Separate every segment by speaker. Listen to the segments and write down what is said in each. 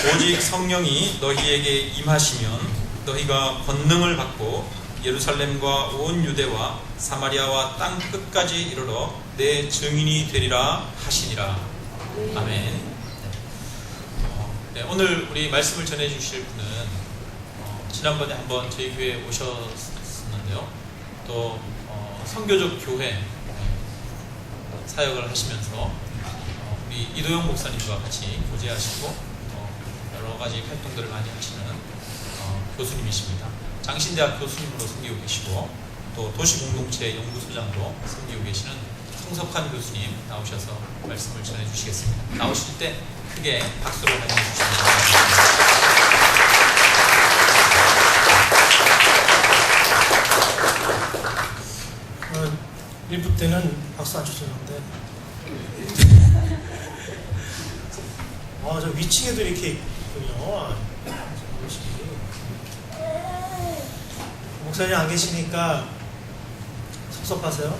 Speaker 1: 오직 성령이 너희에게 임하시면 너희가 권능을 받고 예루살렘과 온 유대와 사마리아와 땅 끝까지 이르러 내 증인이 되리라 하시니라. 아멘. 네, 오늘 우리 말씀을 전해 주실 분은 지난번에 한번 저희 교회에 오셨었는데요. 또 선교적 교회 사역을 하시면서 우리 이도영 목사님과 같이 교제하시고 여러 가지 활동들을 많이 하시는 교수님이십니다. 장신대학 교수님으로 섬기고 계시고 또 도시공동체 연구소장으로 섬기고 계시는 송석환 교수님 나오셔서 말씀을 전해주시겠습니다. 나오실 때 크게 박수를 환영해 주시기
Speaker 2: 바랍니다. 1부 때는 박수 안 주셨는데 저 위층에도 이렇게 있군요. 목사님 안 계시니까 섭섭하세요?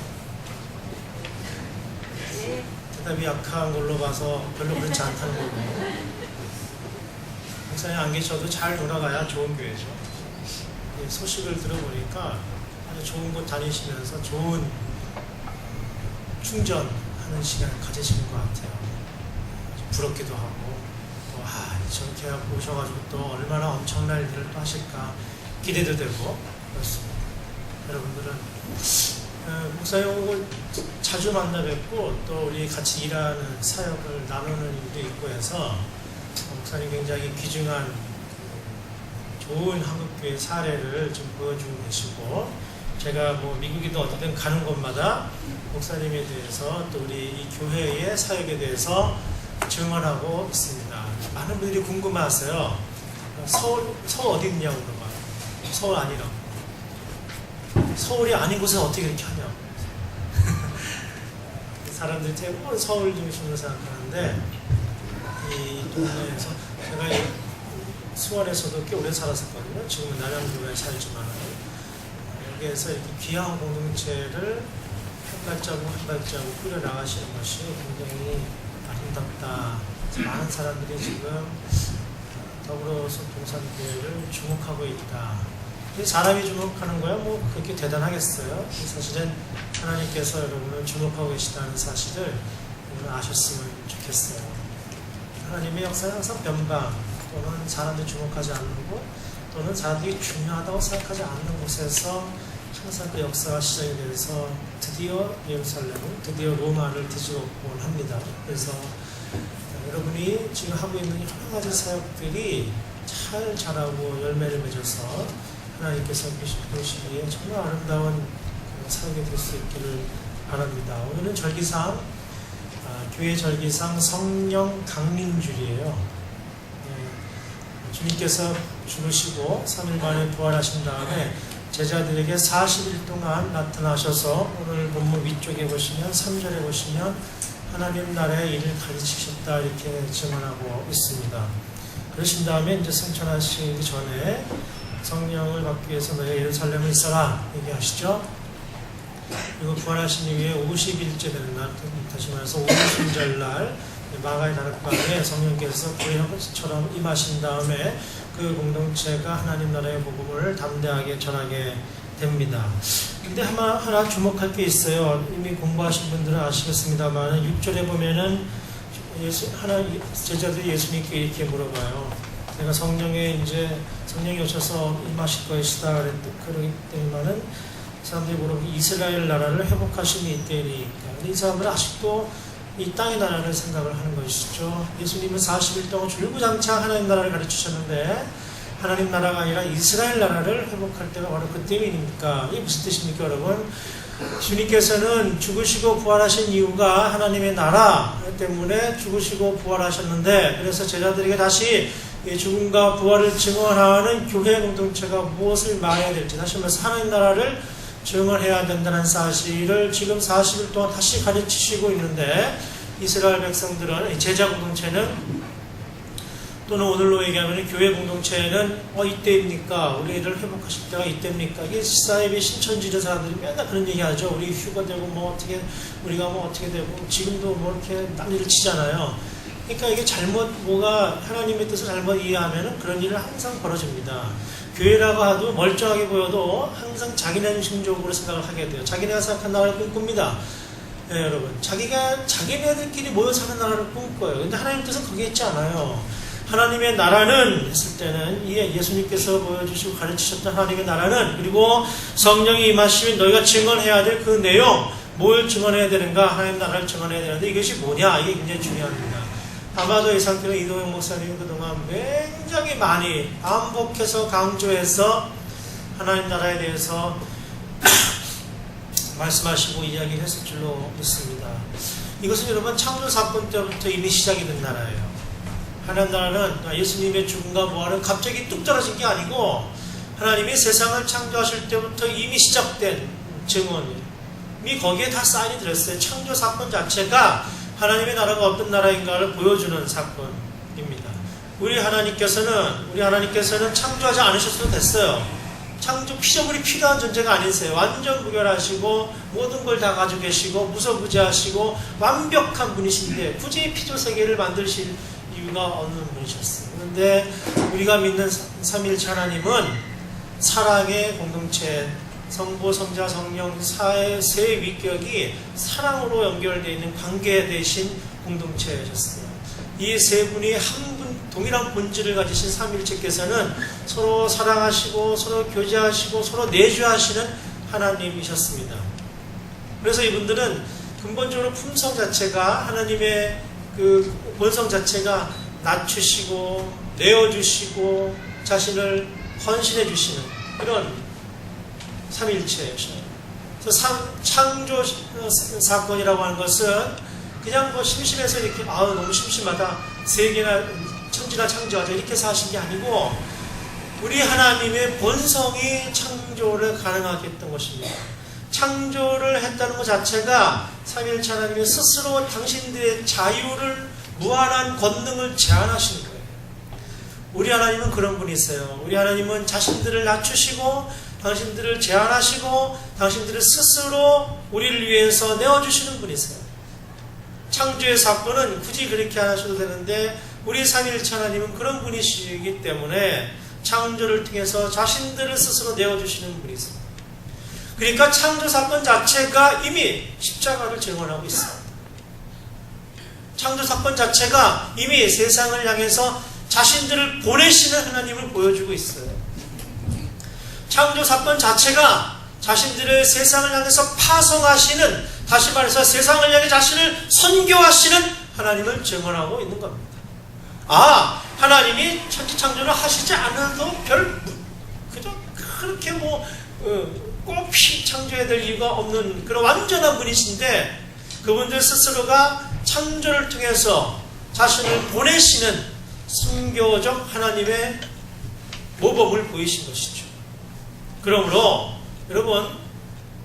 Speaker 2: 대답이 약한 걸로 봐서 별로 그렇지 않다는 걸로. 목사님 안 계셔도 잘 돌아가야 좋은 교회죠. 소식을 들어보니까 아주 좋은 곳 다니시면서 좋은 충전하는 시간을 가지시는 것 같아요. 부럽기도 하고 또 저렇게 오셔가지고 또 얼마나 엄청난 일을 또 하실까 기대도 되고 그렇습니다. 여러분들은 목사님 자주 만나 뵙고 또 우리 같이 일하는 사역을 나누는 일도 있고 해서 목사님 굉장히 귀중한 좋은 한국교회 사례를 좀 보여주고 계시고 제가 미국이든 어디든 가는 곳마다 목사님에 대해서 또 우리 이 교회의 사역에 대해서 증언하고 있습니다. 많은 분들이 궁금해하세요. 서울 어디 있냐고 물어봐요. 서울 아니라고. 서울이 아닌 곳에 어떻게 이렇게 하냐고. 사람들이 대부분 서울 중심으로 생각하는데 이 동네에서 제가 수원에서도 꽤 오래 살았었거든요. 지금은 남양주에 살지만 여기에서 이렇게 귀한 공동체를 한 발자국 한 발자국 꾸려 나가시는 것이 굉장히 아름답다. 많은 사람들이 지금 더불어서 동산교회를 주목하고 있다. 사람이 주목하는 거야 그렇게 대단하겠어요? 사실은 하나님께서 여러분을 주목하고 계시다는 사실을 여러분 아셨으면 좋겠어요. 하나님의 역사는 항상 변방 또는 사람들이 주목하지 않는 곳 또는 사람들이 중요하다고 생각하지 않는 곳에서 항상 그 역사가 시작이 돼서 드디어 예루살렘은 드디어 로마를 뒤집었곤 합니다. 그래서 여러분이 지금 하고 있는 여러 가지 사역들이 잘 자라고 열매를 맺어서 하나님께서 보시기에 정말 아름다운 사역이 될 수 있기를 바랍니다. 오늘은 절기상 교회 절기상 성령 강림주일이에요. 주님께서 죽으시고 3일 만에 부활하신 다음에 제자들에게 40일 동안 나타나셔서 오늘 본문 위쪽에 보시면 3절에 보시면 하나님 나라의 일을 가르치셨다 이렇게 증언하고 있습니다. 그러신 다음에 이제 승천하시기 전에 성령을 받기 위해서 너희가 예루살렘에 있어라 얘기하시죠. 그리고 부활하신 이후에 50일째 되는 날, 다시 말해서 오순절날 마가의 다락방에 성령께서 구약처럼 임하신 다음에 그 공동체가 하나님 나라의 복음을 담대하게 전하게 됩니다. 근데 하나 주목할 게 있어요. 이미 공부하신 분들은 아시겠습니다만 6절에 보면은 제자들이 예수님께 이렇게 물어봐요. 내가 성령이 오셔서 임하실 것이다 그러기 때문에는 사람들이 물어보고 이스라엘 나라를 회복하심이 이때니까. 이 사람들은 아직도 이 땅의 나라를 생각을 하는 것이죠. 예수님은 40일 동안 줄구장창 하나님 나라를 가르치셨는데 하나님 나라가 아니라 이스라엘 나라를 회복할 때가 바로 그때입니까? 이게 무슨 뜻입니까, 여러분? 주님께서는 죽으시고 부활하신 이유가 하나님의 나라 때문에 죽으시고 부활하셨는데 그래서 제자들에게 다시 죽음과 부활을 증언하는 교회 공동체가 무엇을 말해야 될지 다시 말해서 하나님 나라를 증언해야 된다는 사실을 지금 40일 동안 다시 가르치시고 있는데 이스라엘 백성들은 제자 공동체는 또는 오늘로 얘기하면 교회 공동체는 이때입니까? 우리를 회복하실 때가 이때입니까? 이게 사회비 신천지대 사람들이 맨날 그런 얘기하죠. 우리 휴가 되고 우리가 어떻게 되고 지금도 이렇게 난리를 치잖아요. 그러니까 이게 뭐가 하나님의 뜻을 잘못 이해하면 그런 일은 항상 벌어집니다. 교회라고 하도 멀쩡하게 보여도 항상 자기네 중심적으로 생각을 하게 돼요. 자기네가 생각한 나라를 꿈꿉니다. 네, 여러분. 자기네들끼리 모여 사는 나라를 꿈꿔요. 근데 하나님 뜻은 거기에 있지 않아요. 하나님의 나라는 했을 때는 예수님께서 보여주시고 가르치셨던 하나님의 나라는, 그리고 성령이 임하시면 너희가 증언해야 될 그 내용, 뭘 증언해야 되는가? 하나님 나라를 증언해야 되는데 이것이 뭐냐? 이게 굉장히 중요합니다. 아마도 이 상태로 이동영 목사님이 그동안 굉장히 많이 반복해서 강조해서 하나님 나라에 대해서 말씀하시고 이야기를 했을 줄로 믿습니다. 이것은 여러분 창조 사건 때부터 이미 시작이 된 나라예요. 하나님 나라는 예수님의 죽음과 부활은 갑자기 뚝 떨어진 게 아니고 하나님이 세상을 창조하실 때부터 이미 시작된 증언이 거기에 다 사인이 들었어요. 창조 사건 자체가 하나님의 나라가 어떤 나라인가를 보여주는 사건입니다. 우리 하나님께서는 창조하지 않으셨어도 됐어요. 피조물이 필요한 존재가 아니세요. 완전 무결하시고 모든 걸 다 가지고 계시고 무소부재하시고 완벽한 분이신데 굳이 피조 세계를 만드실 이유가 없는 분이셨어요. 그런데 우리가 믿는 삼위일체 하나님은 사랑의 공동체, 성부, 성자, 성령, 세 위격이 사랑으로 연결되어 있는 관계 대신 공동체셨어요. 이 세 분이 동일한 본질을 가지신 삼위일체께서는 서로 사랑하시고 서로 교제하시고 서로 내주하시는 하나님이셨습니다. 그래서 이분들은 근본적으로 품성 자체가 하나님의 그 본성 자체가 낮추시고 내어주시고 자신을 헌신해 주시는 그런 삼위일체예요. 그래서 창조 사건이라고 하는 것은 그냥 심심해서 이렇게 너무 심심하다, 세계나 천지나 창조하자 이렇게 해서 하신 게 아니고 우리 하나님의 본성이 창조를 가능하게 했던 것입니다. 창조를 했다는 것 자체가 삼위일체 하나님이 스스로 당신들의 자유를, 무한한 권능을 제한하시는 거예요. 우리 하나님은 그런 분이세요. 우리 하나님은 자신들을 낮추시고 당신들을 제한하시고 당신들을 스스로 우리를 위해서 내어주시는 분이세요. 창조의 사건은 굳이 그렇게 안 하셔도 되는데 우리 삼위일체 하나님은 그런 분이시기 때문에 창조를 통해서 자신들을 스스로 내어주시는 분이세요. 그러니까 창조 사건 자체가 이미 십자가를 증언하고 있어요. 창조 사건 자체가 이미 세상을 향해서 자신들을 보내시는 하나님을 보여주고 있어요. 창조 사건 자체가 자신들의 세상을 향해서 파송하시는, 다시 말해서 세상을 향해 자신을 선교하시는 하나님을 증언하고 있는 겁니다. 하나님이 천지창조를 하시지 않아도 그저 그렇게 꼭 창조해야 될 이유가 없는 그런 완전한 분이신데 그분들 스스로가 창조를 통해서 자신을 보내시는 선교적 하나님의 모범을 보이신 것이죠. 그러므로 여러분,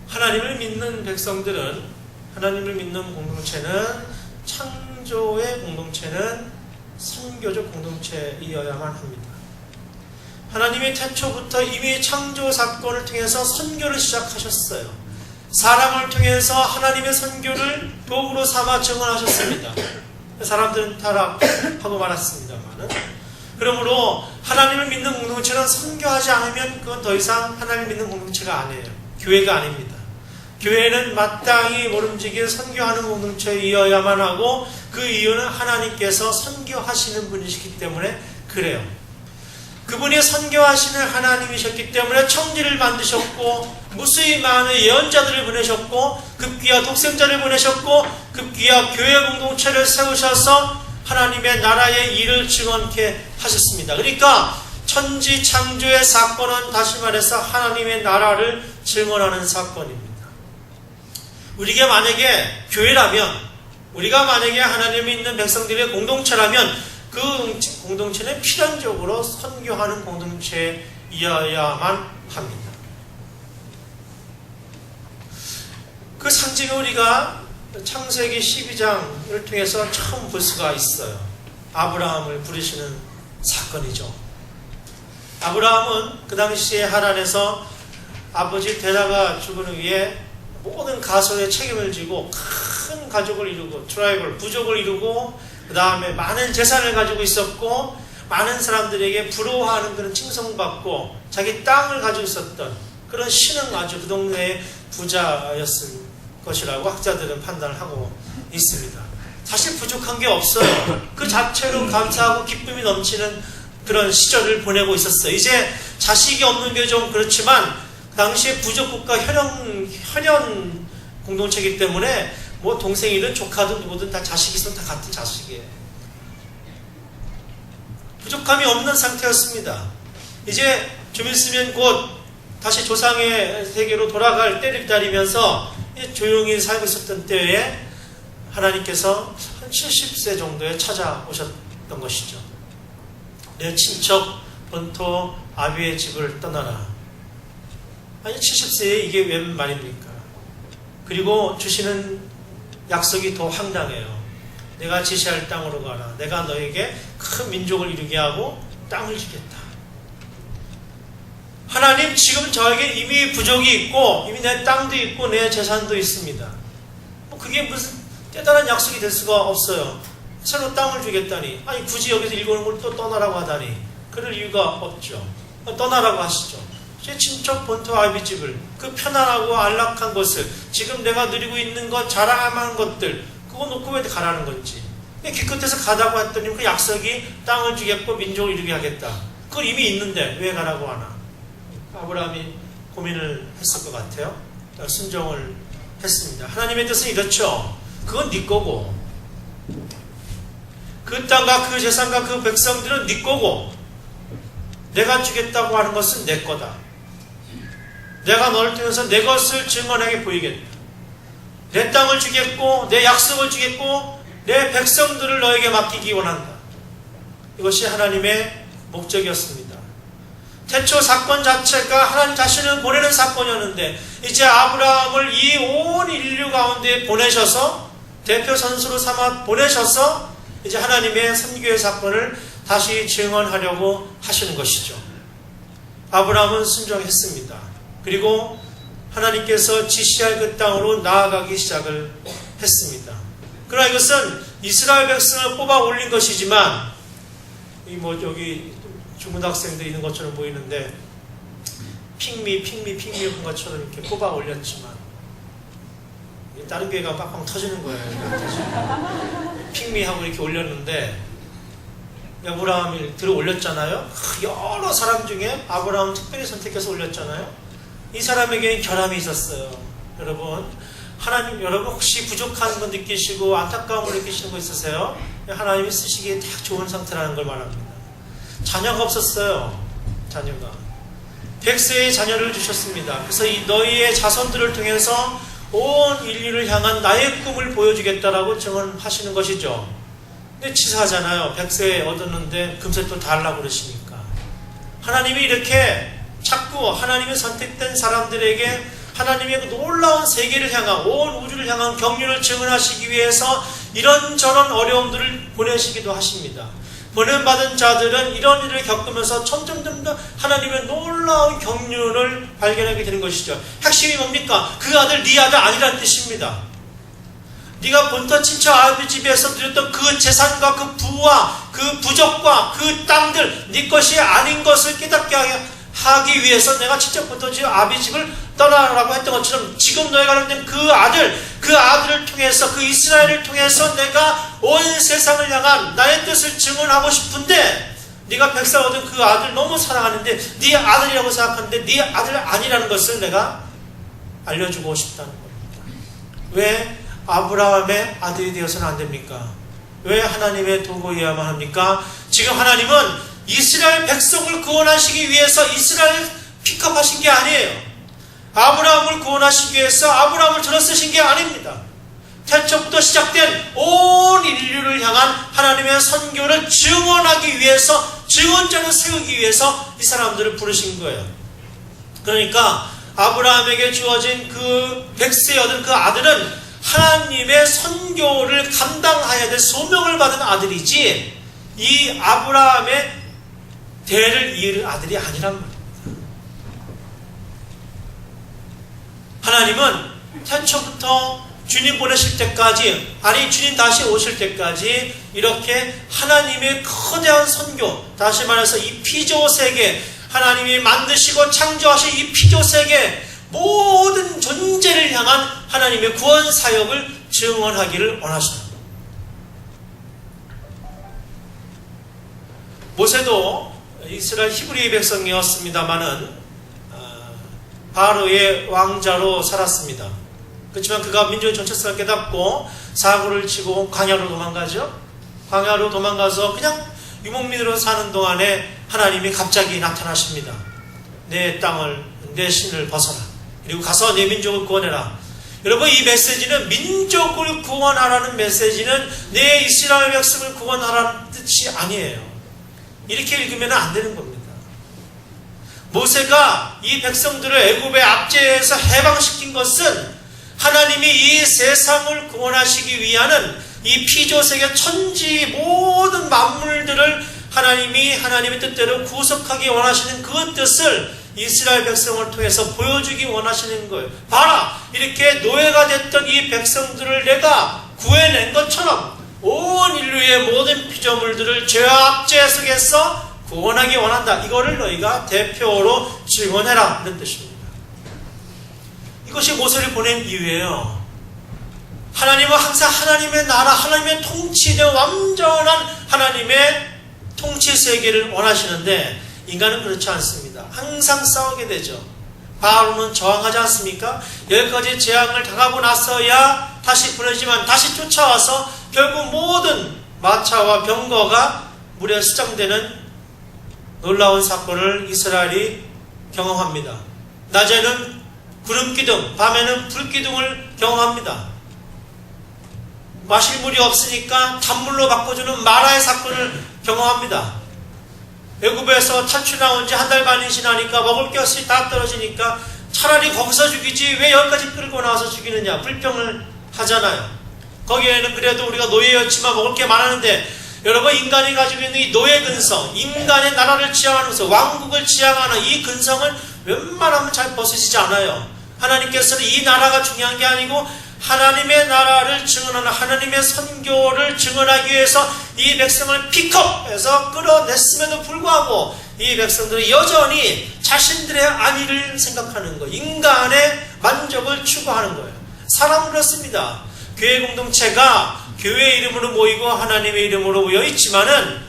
Speaker 2: 하나님을 믿는 백성들은, 하나님을 믿는 공동체는, 창조의 공동체는 선교적 공동체이어야만 합니다. 하나님이 태초부터 이미 창조 사건을 통해서 선교를 시작하셨어요. 사람을 통해서 하나님의 선교를 도구로 삼아 증언하셨습니다. 사람들은 타락하고 말았습니다만은, 그러므로 하나님을 믿는 공동체는 선교하지 않으면 그건 더 이상 하나님을 믿는 공동체가 아니에요. 교회가 아닙니다. 교회는 마땅히 모름지기 선교하는 공동체이어야만 하고 그 이유는 하나님께서 선교하시는 분이시기 때문에 그래요. 그분이 선교하시는 하나님이셨기 때문에 천지를 만드셨고 무수히 많은 예언자들을 보내셨고 급기야 독생자를 보내셨고 급기야 교회 공동체를 세우셔서 하나님의 나라의 일을 증언케 하셨습니다. 그러니까 천지 창조의 사건은 다시 말해서 하나님의 나라를 증언하는 사건입니다. 우리가 만약에 교회라면, 우리가 만약에 하나님이 있는 백성들의 공동체라면 그 공동체는 필연적으로 선교하는 공동체이어야만 합니다. 그 상징을 우리가 창세기 12장을 통해서 처음 볼 수가 있어요. 아브라함을 부르시는 사건이죠. 아브라함은 그 당시에 하란에서 아버지 데라가 죽은 후에 모든 가설의 책임을 지고 큰 가족을 이루고 부족을 이루고 그 다음에 많은 재산을 가지고 있었고 많은 사람들에게 부러워하는 그런 칭송받고 자기 땅을 가지고 있었던 그런 신은 아주 그 동네의 부자였을 것이라고 학자들은 판단을 하고 있습니다. 사실 부족한 게 없어요. 그 자체로 감사하고 기쁨이 넘치는 그런 시절을 보내고 있었어요. 이제 자식이 없는 게 좀 그렇지만 당시에 부족국가 현현 공동체이기 때문에 뭐 동생이든 조카든 누구든 다 자식이 있으면 다 같은 자식이에요. 부족함이 없는 상태였습니다. 이제 좀 있으면 곧 다시 조상의 세계로 돌아갈 때를 기다리면서 조용히 살고 있었던 때에 하나님께서 한 70세 정도에 찾아오셨던 것이죠. 내 친척 본토 아비의 집을 떠나라. 아니 70세에 이게 웬 말입니까? 그리고 주시는 약속이 더 황당해요. 내가 지시할 땅으로 가라. 내가 너에게 큰 민족을 이루게 하고 땅을 주겠다. 하나님 지금 저에게 이미 부족이 있고 이미 내 땅도 있고 내 재산도 있습니다. 뭐 그게 무슨 대단한 약속이 될 수가 없어요. 새로 땅을 주겠다니 아니 굳이 여기서 일곱을 또 떠나라고 하다니 그럴 이유가 없죠. 떠나라고 하시죠. 제 친척 본토 아비집을 그 편안하고 안락한 것을 지금 내가 누리고 있는 것 자랑할 것들 그거 놓고 왜 가라는 건지 기껏해서 가다고 했더니 그 약속이 땅을 주겠고 민족을 이루게 하겠다. 그걸 이미 있는데 왜 가라고 하나. 아브라함이 고민을 했을 것 같아요. 순종을 했습니다. 하나님의 뜻은 이렇죠. 그건 네 거고 그 땅과 그 재산과 그 백성들은 네 거고 내가 주겠다고 하는 것은 내 거다. 내가 너를 통해서 내 것을 증언하게 보이겠다. 내 땅을 주겠고 내 약속을 주겠고 내 백성들을 너에게 맡기기 원한다. 이것이 하나님의 목적이었습니다. 태초 사건 자체가 하나님 자신을 보내는 사건이었는데 이제 아브라함을 이 온 인류 가운데 보내셔서 대표 선수로 삼아 보내셔서 이제 하나님의 선교의 사건을 다시 증언하려고 하시는 것이죠. 아브라함은 순종했습니다. 그리고 하나님께서 지시할 그 땅으로 나아가기 시작을 했습니다. 그러나 이것은 이스라엘 백성을 뽑아 올린 것이지만 여기 중고등학생들 있는 것처럼 보이는데 핑미 한 것처럼 이렇게 뽑아 올렸지만 다른 교회가 빵빵 터지는 거예요. 핑미하고 이렇게 올렸는데 아브라함이 들어 올렸잖아요. 여러 사람 중에 아브라함 특별히 선택해서 올렸잖아요. 이 사람에게는 결함이 있었어요. 여러분 혹시 부족한 거 느끼시고 안타까움을 느끼시는 거 있으세요? 하나님이 쓰시기에 딱 좋은 상태라는 걸 말합니다. 자녀가 없었어요. 자녀가 100세의 자녀를 주셨습니다. 그래서 이 너희의 자손들을 통해서 온 인류를 향한 나의 꿈을 보여주겠다라고 증언하시는 것이죠. 근데 치사하잖아요. 100세 얻었는데 금세 또 달라고 그러시니까. 하나님이 이렇게 자꾸 하나님의 선택된 사람들에게 하나님의 그 놀라운 세계를 향한 온 우주를 향한 경륜을 증언하시기 위해서 이런저런 어려움들을 보내시기도 하십니다. 보냄받은 자들은 이런 일을 겪으면서 점점 더 하나님의 놀라운 경륜을 발견하게 되는 것이죠. 핵심이 뭡니까? 그 아들 네 아들 아니라는 뜻입니다. 네가 본토 친척 아비 집에서 누렸던 그 재산과 그 부와 그 부적과 그 땅들 네 것이 아닌 것을 깨닫게 하기 위해서 내가 친척 본토 아비 집을 떠나라고 했던 것처럼 지금 너희가 가는 그 아들을 통해서 그 이스라엘을 통해서 내가 온 세상을 향한 나의 뜻을 증언하고 싶은데 네가 백살 얻은 그 아들 너무 사랑하는데 네 아들이라고 생각하는데 네 아들 아니라는 것을 내가 알려주고 싶다는 겁니다. 왜 아브라함의 아들이 되어서는 안 됩니까? 왜 하나님의 도구여야만 합니까? 지금 하나님은 이스라엘 백성을 구원하시기 위해서 이스라엘을 픽업하신 게 아니에요. 아브라함을 구원하시기 위해서 아브라함을 들어 쓰신 게 아닙니다. 태초부터 시작된 온 인류를 향한 하나님의 선교를 증언하기 위해서 증언자를 세우기 위해서 이 사람들을 부르신 거예요. 그러니까 아브라함에게 주어진 그 100세에 얻은 그 아들은 하나님의 선교를 감당해야 될 소명을 받은 아들이지 이 아브라함의 대를 이을 아들이 아니란 말입니다. 하나님은 태초부터 주님 보내실 때까지, 아니 주님 다시 오실 때까지 이렇게 하나님의 거대한 선교, 다시 말해서 이 피조 세계, 하나님이 만드시고 창조하신 이 피조 세계 모든 존재를 향한 하나님의 구원 사역을 증언하기를 원하십니다. 모세도 이스라엘 히브리 백성이었습니다마는 바로의 왕자로 살았습니다. 그렇지만 그가 민족의 정체성을 깨닫고 사고를 치고 광야로 도망가죠. 광야로 도망가서 그냥 유목민으로 사는 동안에 하나님이 갑자기 나타나십니다. 내 땅을, 내 신을 벗어라. 그리고 가서 내 민족을 구원해라. 여러분, 이 메시지는 민족을 구원하라는 메시지는 내 이스라엘 백성을 구원하라는 뜻이 아니에요. 이렇게 읽으면 안 되는 겁니다. 모세가 이 백성들을 애굽의 압제에서 해방시킨 것은 하나님이 이 세상을 구원하시기 위하는 이 피조세계 천지 모든 만물들을 하나님이 하나님의 뜻대로 구속하기 원하시는 그 뜻을 이스라엘 백성을 통해서 보여주기 원하시는 거예요. 봐라! 이렇게 노예가 됐던 이 백성들을 내가 구해낸 것처럼 온 인류의 모든 피조물들을 죄와 압제 속에서 구원하기 원한다. 이거를 너희가 대표로 증언해라. 이런 뜻입니다. 이것이 모세를 보낸 이유예요. 하나님은 항상 하나님의 나라, 하나님의 통치된 완전한 하나님의 통치 세계를 원하시는데 인간은 그렇지 않습니다. 항상 싸우게 되죠. 바로는 저항하지 않습니까? 여기까지 재앙을 당하고 나서야 다시 보내지만 다시 쫓아와서 결국 모든 마차와 병거가 물에 수장되는 놀라운 사건을 이스라엘이 경험합니다. 낮에는 구름기둥, 밤에는 불기둥을 경험합니다. 마실 물이 없으니까 단물로 바꿔주는 마라의 사건을 경험합니다. 애굽에서 탈출 나온 지 한 달 반이 지나니까 먹을 것이 다 떨어지니까 차라리 거기서 죽이지 왜 여기까지 끌고 나와서 죽이느냐, 불평을 하잖아요. 거기에는 그래도 우리가 노예였지만 먹을 게 많았는데, 여러분, 인간이 가지고 있는 이 노예 근성, 인간의 나라를 지향하면서 왕국을 지향하는 이 근성을 웬만하면 잘 벗으시지 않아요. 하나님께서는 이 나라가 중요한 게 아니고 하나님의 나라를 증언하는, 하나님의 선교를 증언하기 위해서 이 백성을 픽업해서 끌어냈음에도 불구하고 이 백성들은 여전히 자신들의 안위를 생각하는 거예요. 인간의 만족을 추구하는 거예요. 사람은 그렇습니다. 교회 공동체가 교회의 이름으로 모이고 하나님의 이름으로 모여 있지만은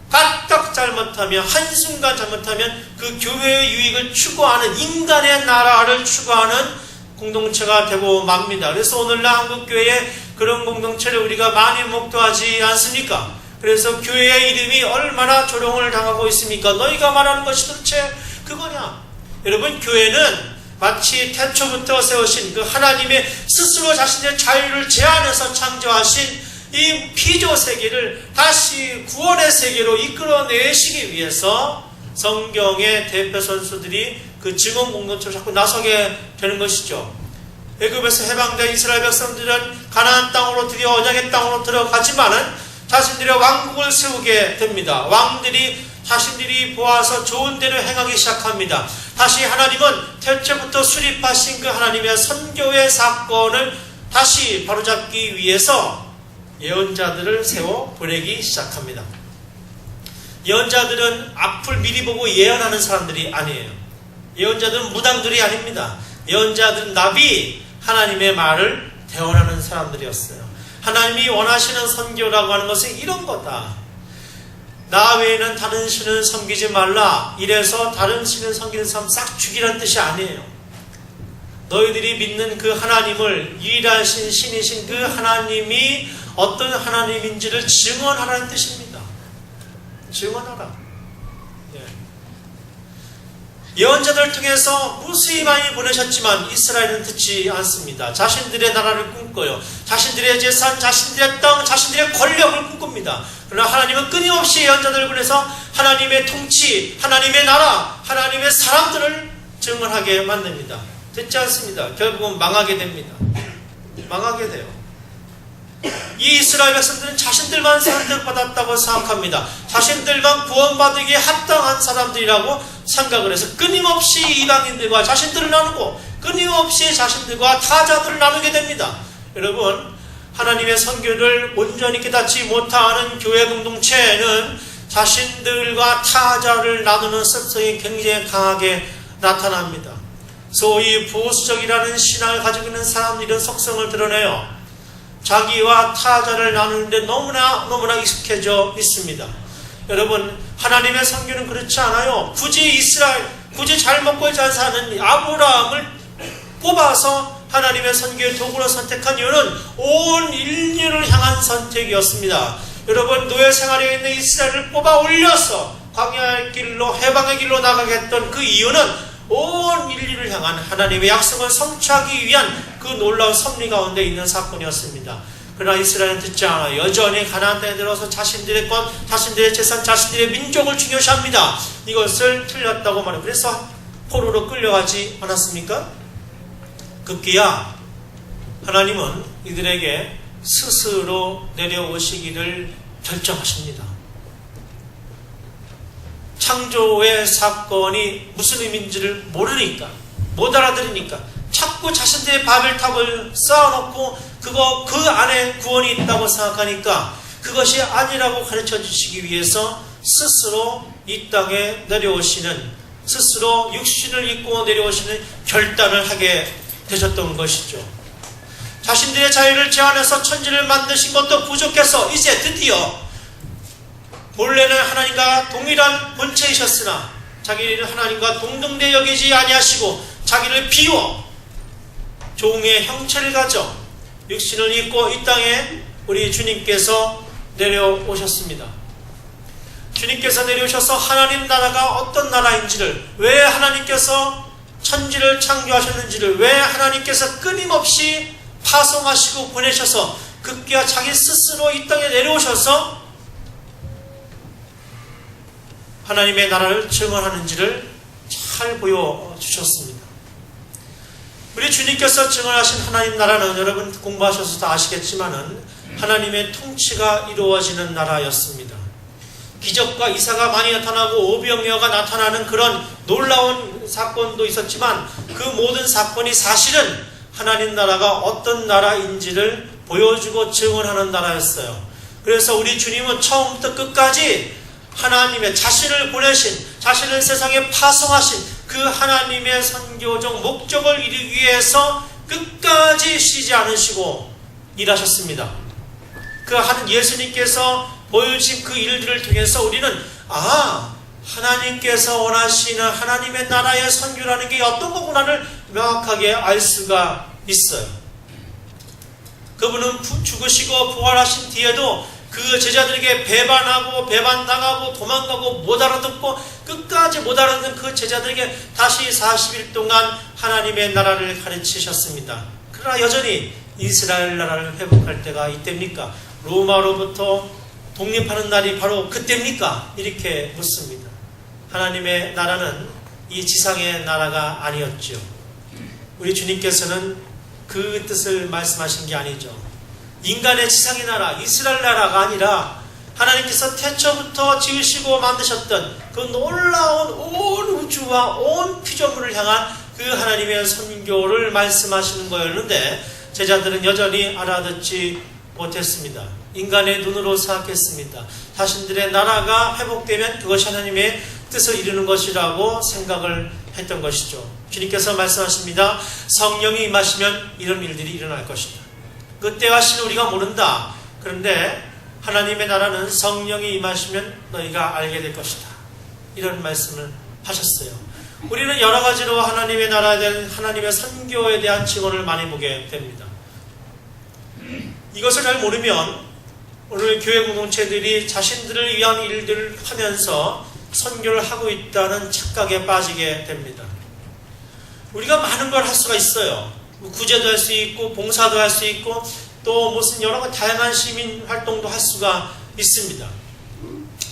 Speaker 2: 까딱 잘못하면, 한순간 잘못하면 그 교회의 유익을 추구하는, 인간의 나라를 추구하는 공동체가 되고 맙니다. 그래서 오늘날 한국교회에 그런 공동체를 우리가 많이 목도하지 않습니까? 그래서 교회의 이름이 얼마나 조롱을 당하고 있습니까? 너희가 말하는 것이 도대체 그거냐? 여러분, 교회는 마치 태초부터 세우신 그 하나님의 스스로 자신의 자유를 제한해서 창조하신 이 피조 세계를 다시 구원의 세계로 이끌어내시기 위해서 성경의 대표 선수들이 그 증언 공동체로 자꾸 나서게 되는 것이죠. 애굽에서 해방된 이스라엘 백성들은 가나안 땅으로 드디어 언약의 땅으로 들어가지만은 자신들의 왕국을 세우게 됩니다. 왕들이 자신들이 보아서 좋은 대로 행하기 시작합니다. 다시 하나님은 태초부터 수립하신 그 하나님의 선교의 사건을 다시 바로잡기 위해서 예언자들을 세워 보내기 시작합니다. 예언자들은 앞을 미리 보고 예언하는 사람들이 아니에요. 예언자들은 무당들이 아닙니다. 예언자들은 나비, 하나님의 말을 대언하는 사람들이었어요. 하나님이 원하시는 선교라고 하는 것은 이런 거다. 나 외에는 다른 신을 섬기지 말라. 이래서 다른 신을 섬기는 사람 싹 죽이라는 뜻이 아니에요. 너희들이 믿는 그 하나님을, 유일하신 신이신 그 하나님이 어떤 하나님인지를 증언하라는 뜻입니다. 증언하라. 예언자들을 통해서 무수히 많이 보내셨지만 이스라엘은 듣지 않습니다. 자신들의 나라를 꿈꿔요. 자신들의 재산, 자신들의 땅, 자신들의 권력을 꿈꿉니다. 그러나 하나님은 끊임없이 예언자들을 보내서 하나님의 통치, 하나님의 나라, 하나님의 사람들을 증언하게 만듭니다. 듣지 않습니다. 결국은 망하게 됩니다. 망하게 돼요. 이 이스라엘 백성들은 자신들만 선택받았다고 생각합니다. 자신들만 구원받기에 합당한 사람들이라고 생각을 해서 끊임없이 이방인들과 자신들을 나누고 끊임없이 자신들과 타자들을 나누게 됩니다. 여러분, 하나님의 선교를 온전히 깨닫지 못하는 교회 공동체에는 자신들과 타자를 나누는 습성이 굉장히 강하게 나타납니다. 소위 보수적이라는 신앙을 가지고 있는 사람들이 이런 속성을 드러내요. 자기와 타자를 나누는데 너무나 익숙해져 있습니다. 여러분, 하나님의 선교는 그렇지 않아요. 굳이 잘 먹고 잘 사는 아브라함을 뽑아서 하나님의 선교의 도구로 선택한 이유는 온 인류를 향한 선택이었습니다. 여러분, 노예 생활에 있는 이스라엘을 뽑아 올려서 광야의 길로, 해방의 길로 나가게 했던 그 이유는 온 인류를 향한 하나님의 약속을 성취하기 위한 그 놀라운 섭리 가운데 있는 사건이었습니다. 그러나 이스라엘은 듣지 않아 여전히 가나안 땅에 들어서 자신들의 것, 자신들의 재산, 자신들의 민족을 중요시합니다. 이것을 틀렸다고 말해요. 그래서 포로로 끌려가지 않았습니까? 급기야 하나님은 이들에게 스스로 내려오시기를 결정하십니다. 창조의 사건이 무슨 의미인지를 모르니까, 못 알아들으니까 자꾸 자신들의 바벨탑을 쌓아놓고 그 안에 구원이 있다고 생각하니까 그것이 아니라고 가르쳐 주시기 위해서 스스로 이 땅에 내려오시는, 스스로 육신을 입고 내려오시는 결단을 하게 되셨던 것이죠. 자신들의 자유를 제한해서 천지를 만드신 것도 부족해서 이제 드디어 본래는 하나님과 동일한 본체이셨으나 자기를 하나님과 동등대 여기지 아니하시고 자기를 비워 종의 형체를 가져 육신을 입고 이 땅에 우리 주님께서 내려오셨습니다. 주님께서 내려오셔서 하나님 나라가 어떤 나라인지를, 왜 하나님께서 천지를 창조하셨는지를, 왜 하나님께서 끊임없이 파송하시고 보내셔서 급기야 자기 스스로 이 땅에 내려오셔서 하나님의 나라를 증언하는지를 잘 보여주셨습니다. 우리 주님께서 증언하신 하나님 나라는 여러분 공부하셔서 다 아시겠지만은 하나님의 통치가 이루어지는 나라였습니다. 기적과 이사가 많이 나타나고 오병이어가 나타나는 그런 놀라운 사건도 있었지만 그 모든 사건이 사실은 하나님 나라가 어떤 나라인지를 보여주고 증언하는 나라였어요. 그래서 우리 주님은 처음부터 끝까지 하나님의 자신을 보내신, 자신을 세상에 파송하신 그 하나님의 선교적 목적을 이루기 위해서 끝까지 쉬지 않으시고 일하셨습니다. 그 예수님께서 보여주신 그 일들을 통해서 우리는 하나님께서 원하시는 하나님의 나라의 선교라는 게 어떤 거구나를 명확하게 알 수가 있어요. 그분은 죽으시고 부활하신 뒤에도 그 제자들에게 배반당하고 도망가고 못 알아듣고 끝까지 못 알아듣는 그 제자들에게 다시 40일 동안 하나님의 나라를 가르치셨습니다. 그러나 여전히 이스라엘 나라를 회복할 때가 이때입니까? 로마로부터 독립하는 날이 바로 그때입니까? 이렇게 묻습니다. 하나님의 나라는 이 지상의 나라가 아니었죠. 우리 주님께서는 그 뜻을 말씀하신 게 아니죠. 인간의 지상의 나라, 이스라엘 나라가 아니라 하나님께서 태초부터 지으시고 만드셨던 그 놀라운 온 우주와 온 피조물을 향한 그 하나님의 선교를 말씀하시는 거였는데 제자들은 여전히 알아듣지 못했습니다. 인간의 눈으로 생각했습니다. 자신들의 나라가 회복되면 그것이 하나님의 뜻을 이루는 것이라고 생각을 했던 것이죠. 주님께서 말씀하십니다. 성령이 임하시면 이런 일들이 일어날 것이다. 그때가 시는 우리가 모른다. 그런데 하나님의 나라는 성령이 임하시면 너희가 알게 될 것이다. 이런 말씀을 하셨어요. 우리는 여러 가지로 하나님의 나라에 대한 하나님의 선교에 대한 증언을 많이 보게 됩니다. 이것을 잘 모르면 오늘 교회 공동체들이 자신들을 위한 일들을 하면서 선교를 하고 있다는 착각에 빠지게 됩니다. 우리가 많은 걸 할 수가 있어요. 구제도 할 수 있고 봉사도 할 수 있고 또 무슨 여러 가지 다양한 시민 활동도 할 수가 있습니다.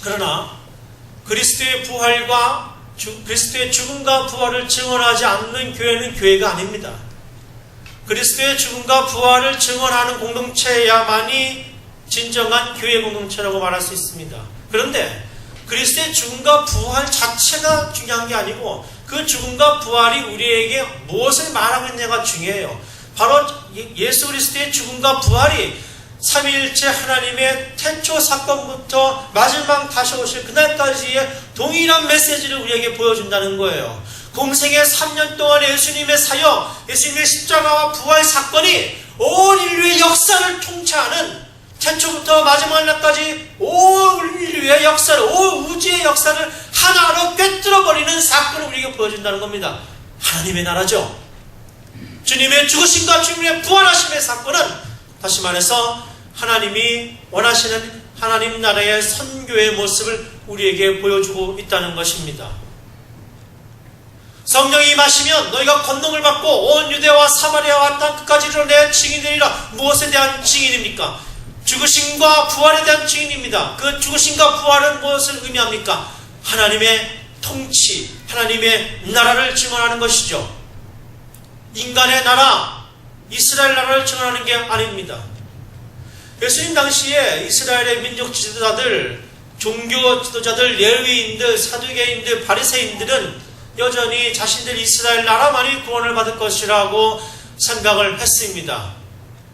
Speaker 2: 그러나 그리스도의 부활과 그리스도의 죽음과 부활을 증언하지 않는 교회는 교회가 아닙니다. 그리스도의 죽음과 부활을 증언하는 공동체야만이 진정한 교회 공동체라고 말할 수 있습니다. 그런데 그리스도의 죽음과 부활 자체가 중요한 게 아니고 그 죽음과 부활이 우리에게 무엇을 말하고 있냐가 중요해요. 바로 예수 그리스도의 죽음과 부활이 삼위일체 하나님의 태초 사건부터 마지막 다시 오실 그날까지의 동일한 메시지를 우리에게 보여준다는 거예요. 공생의 3년 동안 예수님의 사역, 예수님의 십자가와 부활 사건이 온 인류의 역사를 통치하는, 태초부터 마지막 날까지 온 인류의 역사를, 온 우주의 역사를 하나로 꿰뚫어버리는 사건을 우리에게 보여준다는 겁니다. 하나님의 나라죠. 주님의 죽으심과 주님의 부활하심의 사건은 다시 말해서 하나님이 원하시는 하나님 나라의 선교의 모습을 우리에게 보여주고 있다는 것입니다. 성령이 임하시면 너희가 권능을 받고 온 유대와 사마리아와 땅 끝까지 이르러 내 증인되리라. 무엇에 대한 증인입니까? 죽으심과 부활에 대한 증인입니다. 그 죽으심과 부활은 무엇을 의미합니까? 하나님의 통치, 하나님의 나라를 증언하는 것이죠. 인간의 나라, 이스라엘 나라를 증언하는 게 아닙니다. 예수님 당시에 이스라엘의 민족 지도자들, 종교 지도자들, 레위인들, 사두개인들, 바리새인들은 여전히 자신들 이스라엘 나라만이 구원을 받을 것이라고 생각을 했습니다.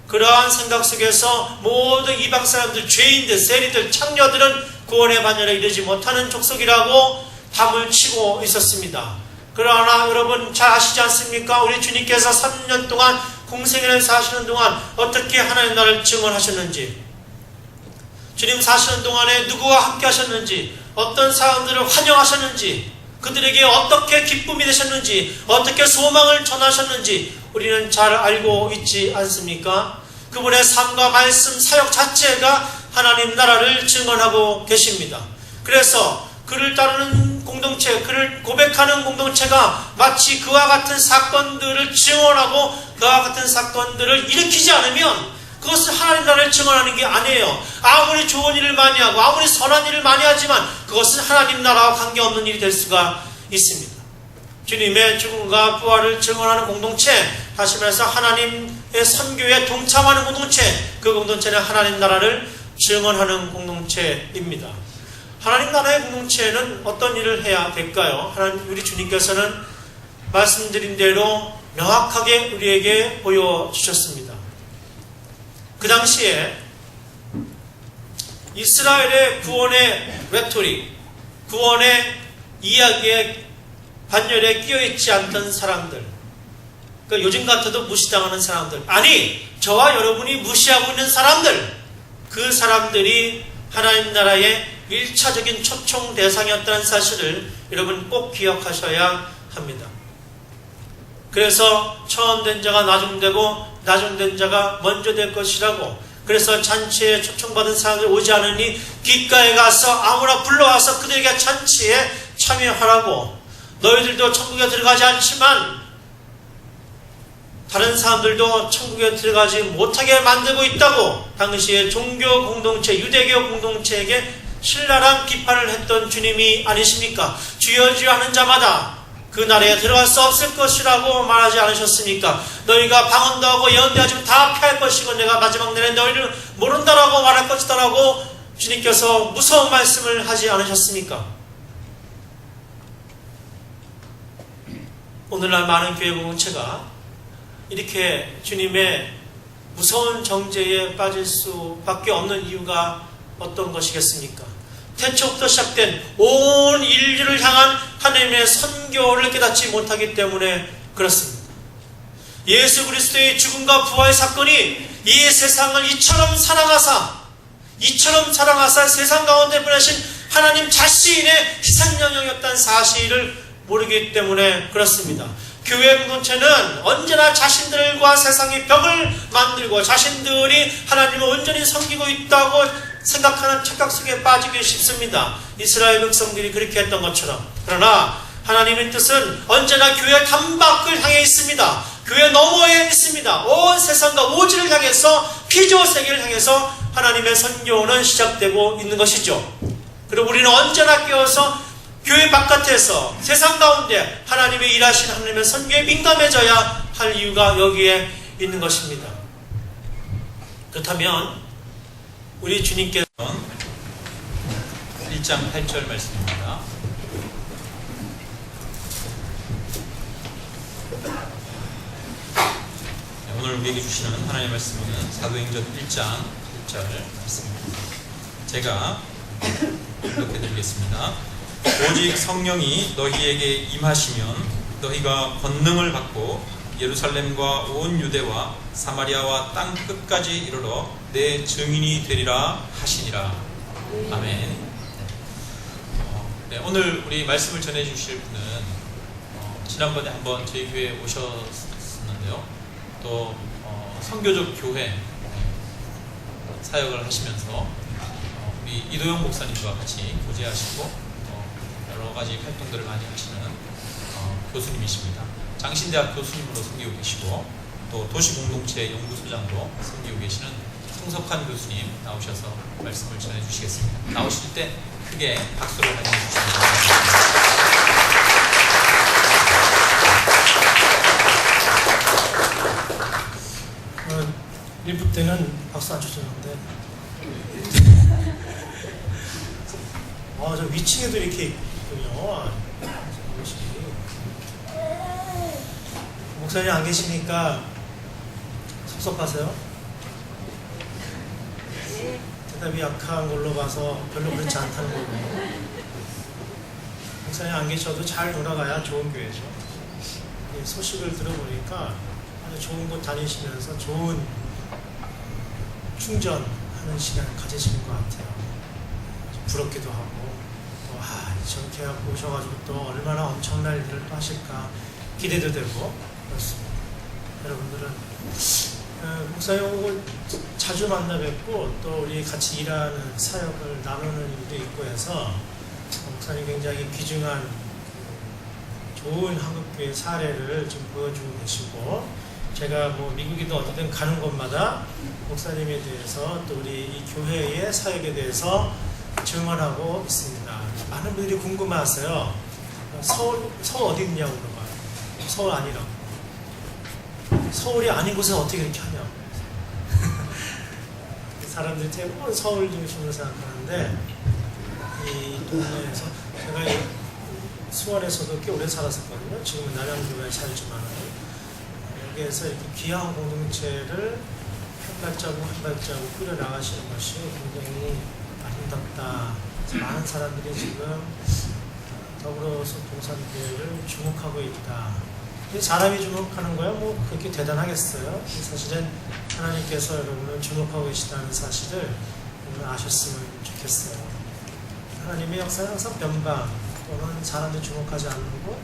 Speaker 2: 그러한 생각 속에서 모든 이방 사람들, 죄인들, 세리들, 창녀들은 구원의 반열에 이르지 못하는 족속이라고 담을 치고 있었습니다. 그러나 여러분 잘 아시지 않습니까? 우리 주님께서 3년 동안 공생애를 사시는 동안 어떻게 하나님 나라를 증언하셨는지, 주님 사시는 동안에 누구와 함께 하셨는지, 어떤 사람들을 환영하셨는지, 그들에게 어떻게 기쁨이 되셨는지, 어떻게 소망을 전하셨는지 우리는 잘 알고 있지 않습니까? 그분의 삶과 말씀, 사역 자체가 하나님 나라를 증언하고 계십니다. 그래서 그를 따르는 공동체, 그를 고백하는 공동체가 마치 그와 같은 사건들을 증언하고 그와 같은 사건들을 일으키지 않으면 그것은 하나님 나라를 증언하는 게 아니에요. 아무리 좋은 일을 많이 하고 아무리 선한 일을 많이 하지만 그것은 하나님 나라와 관계없는 일이 될 수가 있습니다. 주님의 죽음과 부활을 증언하는 공동체, 다시 말해서 하나님의 선교에 동참하는 공동체, 그 공동체는 하나님 나라를 증언하는 공동체입니다. 하나님 나라의 공동체는 어떤 일을 해야 될까요? 우리 주님께서는 말씀드린 대로 명확하게 우리에게 보여주셨습니다. 그 당시에 이스라엘의 구원의 레토릭, 구원의 이야기에 반열에 끼어있지 않던 사람들, 그러니까 요즘 같아도 무시당하는 사람들, 아니 저와 여러분이 무시하고 있는 사람들, 그 사람들이 하나님 나라의 1차적인 초청 대상이었다는 사실을 여러분 꼭 기억하셔야 합니다. 그래서 처음 된 자가 나중되고 나중된 자가 먼저 될 것이라고, 그래서 잔치에 초청받은 사람들이 오지 않으니 귓가에 가서 아무나 불러와서 그들에게 잔치에 참여하라고, 너희들도 천국에 들어가지 않지만 다른 사람들도 천국에 들어가지 못하게 만들고 있다고 당시의 종교 공동체, 유대교 공동체에게 신랄한 비판을 했던 주님이 아니십니까? 주여 주여 하는 자마다 그 나라에 들어갈 수 없을 것이라고 말하지 않으셨습니까? 너희가 방언도 하고 예언도 하지만 다 피할 것이고 내가 마지막 날에 너희를 모른다라고 말할 것이다라고 주님께서 무서운 말씀을 하지 않으셨습니까? 오늘날 많은 교회 공동체가 이렇게 주님의 무서운 정죄에 빠질 수밖에 없는 이유가 어떤 것이겠습니까? 태초부터 시작된 온 인류를 향한 하나님의 선교를 깨닫지 못하기 때문에 그렇습니다. 예수 그리스도의 죽음과 부활 사건이 이 세상을 이처럼 사랑하사 세상 가운데 보내신 하나님 자신의 희생영역이었다는 사실을 모르기 때문에 그렇습니다. 교회 공동체는 언제나 자신들과 세상의 벽을 만들고 자신들이 하나님을 온전히 섬기고 있다고 생각하는 착각 속에 빠지기 쉽습니다. 이스라엘 백성들이 그렇게 했던 것처럼. 그러나 하나님의 뜻은 언제나 교회 단밖을 향해 있습니다. 교회 너머에 있습니다. 온 세상과 오지를 향해서, 피조 세계를 향해서 하나님의 선교는 시작되고 있는 것이죠. 그리고 우리는 언제나 깨어서 교회 바깥에서 세상 가운데 하나님의 일하신 하나님의 선교에 민감해져야 할 이유가 여기에 있는 것입니다. 그렇다면 우리 주님께서
Speaker 1: 1장 8절 말씀입니다. 오늘 오늘 우리에게 주시는 하나님의 말씀은 사도행전 1장 1절 말씀입니다. 제가 이렇게 드리겠습니다. 오직 성령이 너희에게 임하시면 너희가 권능을 받고 예루살렘과 온 유대와 사마리아와 땅 끝까지 이르러 내 증인이 되리라 하시니라. 아멘. 네, 오늘 우리 말씀을 전해 주실 분은 지난번에 한번 저희 교회에 오셨었는데요. 또 선교적 교회 사역을 하시면서 우리 이도영 목사님과 같이 교제하시고 여러 가지 활동들을 많이 하시는 교수님이십니다. 장신대학 교수님으로 섬기고 계시고 또 도시공동체 연구소장으로 섬기고 계시는 송석환 교수님 나오셔서 말씀을 전해 주시겠습니다. 나오실 때 크게 박수를 많이 해주시면
Speaker 2: 좋겠습니다. 1부 때는 박수 안 쳐줬는데 저 위층에도 이렇게 있군요. 목사님 안 계시니까 섭섭하세요? 대답이 약한 걸로 봐서 별로 그렇지 않다는 거고, 목사님 안 계셔도 잘 돌아가야 좋은 교회죠. 소식을 들어보니까 아주 좋은 곳 다니시면서 좋은 충전하는 시간을 가지시는 것 같아요. 부럽기도 하고 또 저렇게 오셔가지고 또 얼마나 엄청난 일을 또 하실까 기대도 되고 그렇습니다. 여러분들은 목사님 오고 자주 만나 뵙고 또 우리 같이 일하는 사역을 나누는 일도 있고 해서 목사님 굉장히 귀중한 좋은 한국교회 사례를 지금 보여주고 계시고, 제가 미국이든 어디든 가는 곳마다 목사님에 대해서 또 우리 이 교회의 사역에 대해서 증언하고 있습니다. 많은 분들이 궁금해하세요. 서울 어디 있냐고 물어봐요. 서울 아니라고. 서울이 아닌 곳에 어떻게 이렇게 하냐고. 사람들이 대부분 서울 중심으로 생각하는데, 이 동네에서 제가 수원에서도 꽤 오래 살았었거든요. 지금은 남양주에 살지만 여기에서 이렇게 귀한 공동체를 한 발자국 한 발자국 꾸려 나가시는 것이 굉장히 아름답다. 많은 사람들이 지금 더불어서 동산교회를 주목하고 있다. 사람이 주목하는 거야 그렇게 대단하겠어요? 사실은 하나님께서 여러분을 주목하고 계시다는 사실을 여러분 아셨으면 좋겠어요. 하나님의 역사는 항상 변방 또는 사람들이 주목하지 않는 곳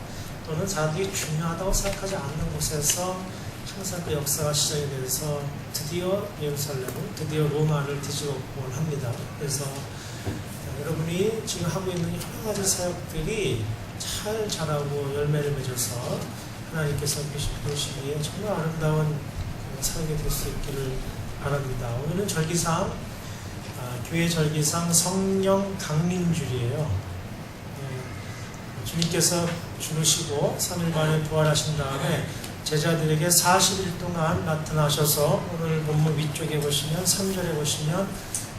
Speaker 2: 또는 사람들이 중요하다고 생각하지 않는 곳에서 항상 그 역사가 시작이 돼서 드디어 예루살렘은 드디어 로마를 뒤집었곤 합니다. 그래서 여러분이 지금 하고 있는 여러 가지 사역들이 잘 자라고 열매를 맺어서 하나님께서 보시기에 정말 아름다운 사역이 될 수 있기를 바랍니다. 오늘은 절기상 교회 절기상 성령 강림주일이에요. 주님께서 죽으시고 3일 만에 부활하신 다음에 제자들에게 40일 동안 나타나셔서 오늘 본문 위쪽에 보시면 3절에 보시면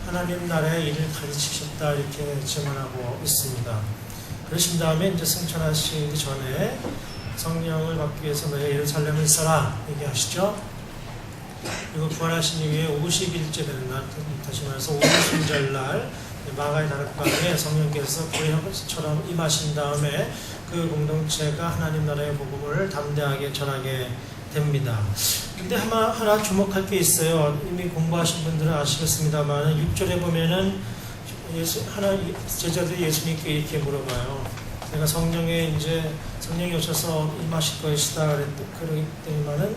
Speaker 2: 하나님 나라의 일을 가르치셨다 이렇게 증언하고 있습니다. 그러신 다음에 이제 승천하시기 전에 성령을 받기 위해서 너희 예루살렘을 써라 얘기하시죠. 그리고 부활하신 이후에 50일째 되는 날, 다시 말해서 오순절날 마가의 다락방에 성령께서 불의처럼 임하신 다음에 그 공동체가 하나님 나라의 복음을 담대하게 전하게 됩니다. 근데 하나 주목할 게 있어요. 이미 공부하신 분들은 아시겠습니다만 6절에 보면은 제자들이 예수님께 이렇게 물어봐요. 내가 성령이 오셔서 임하실 것이다 그러기 때문에는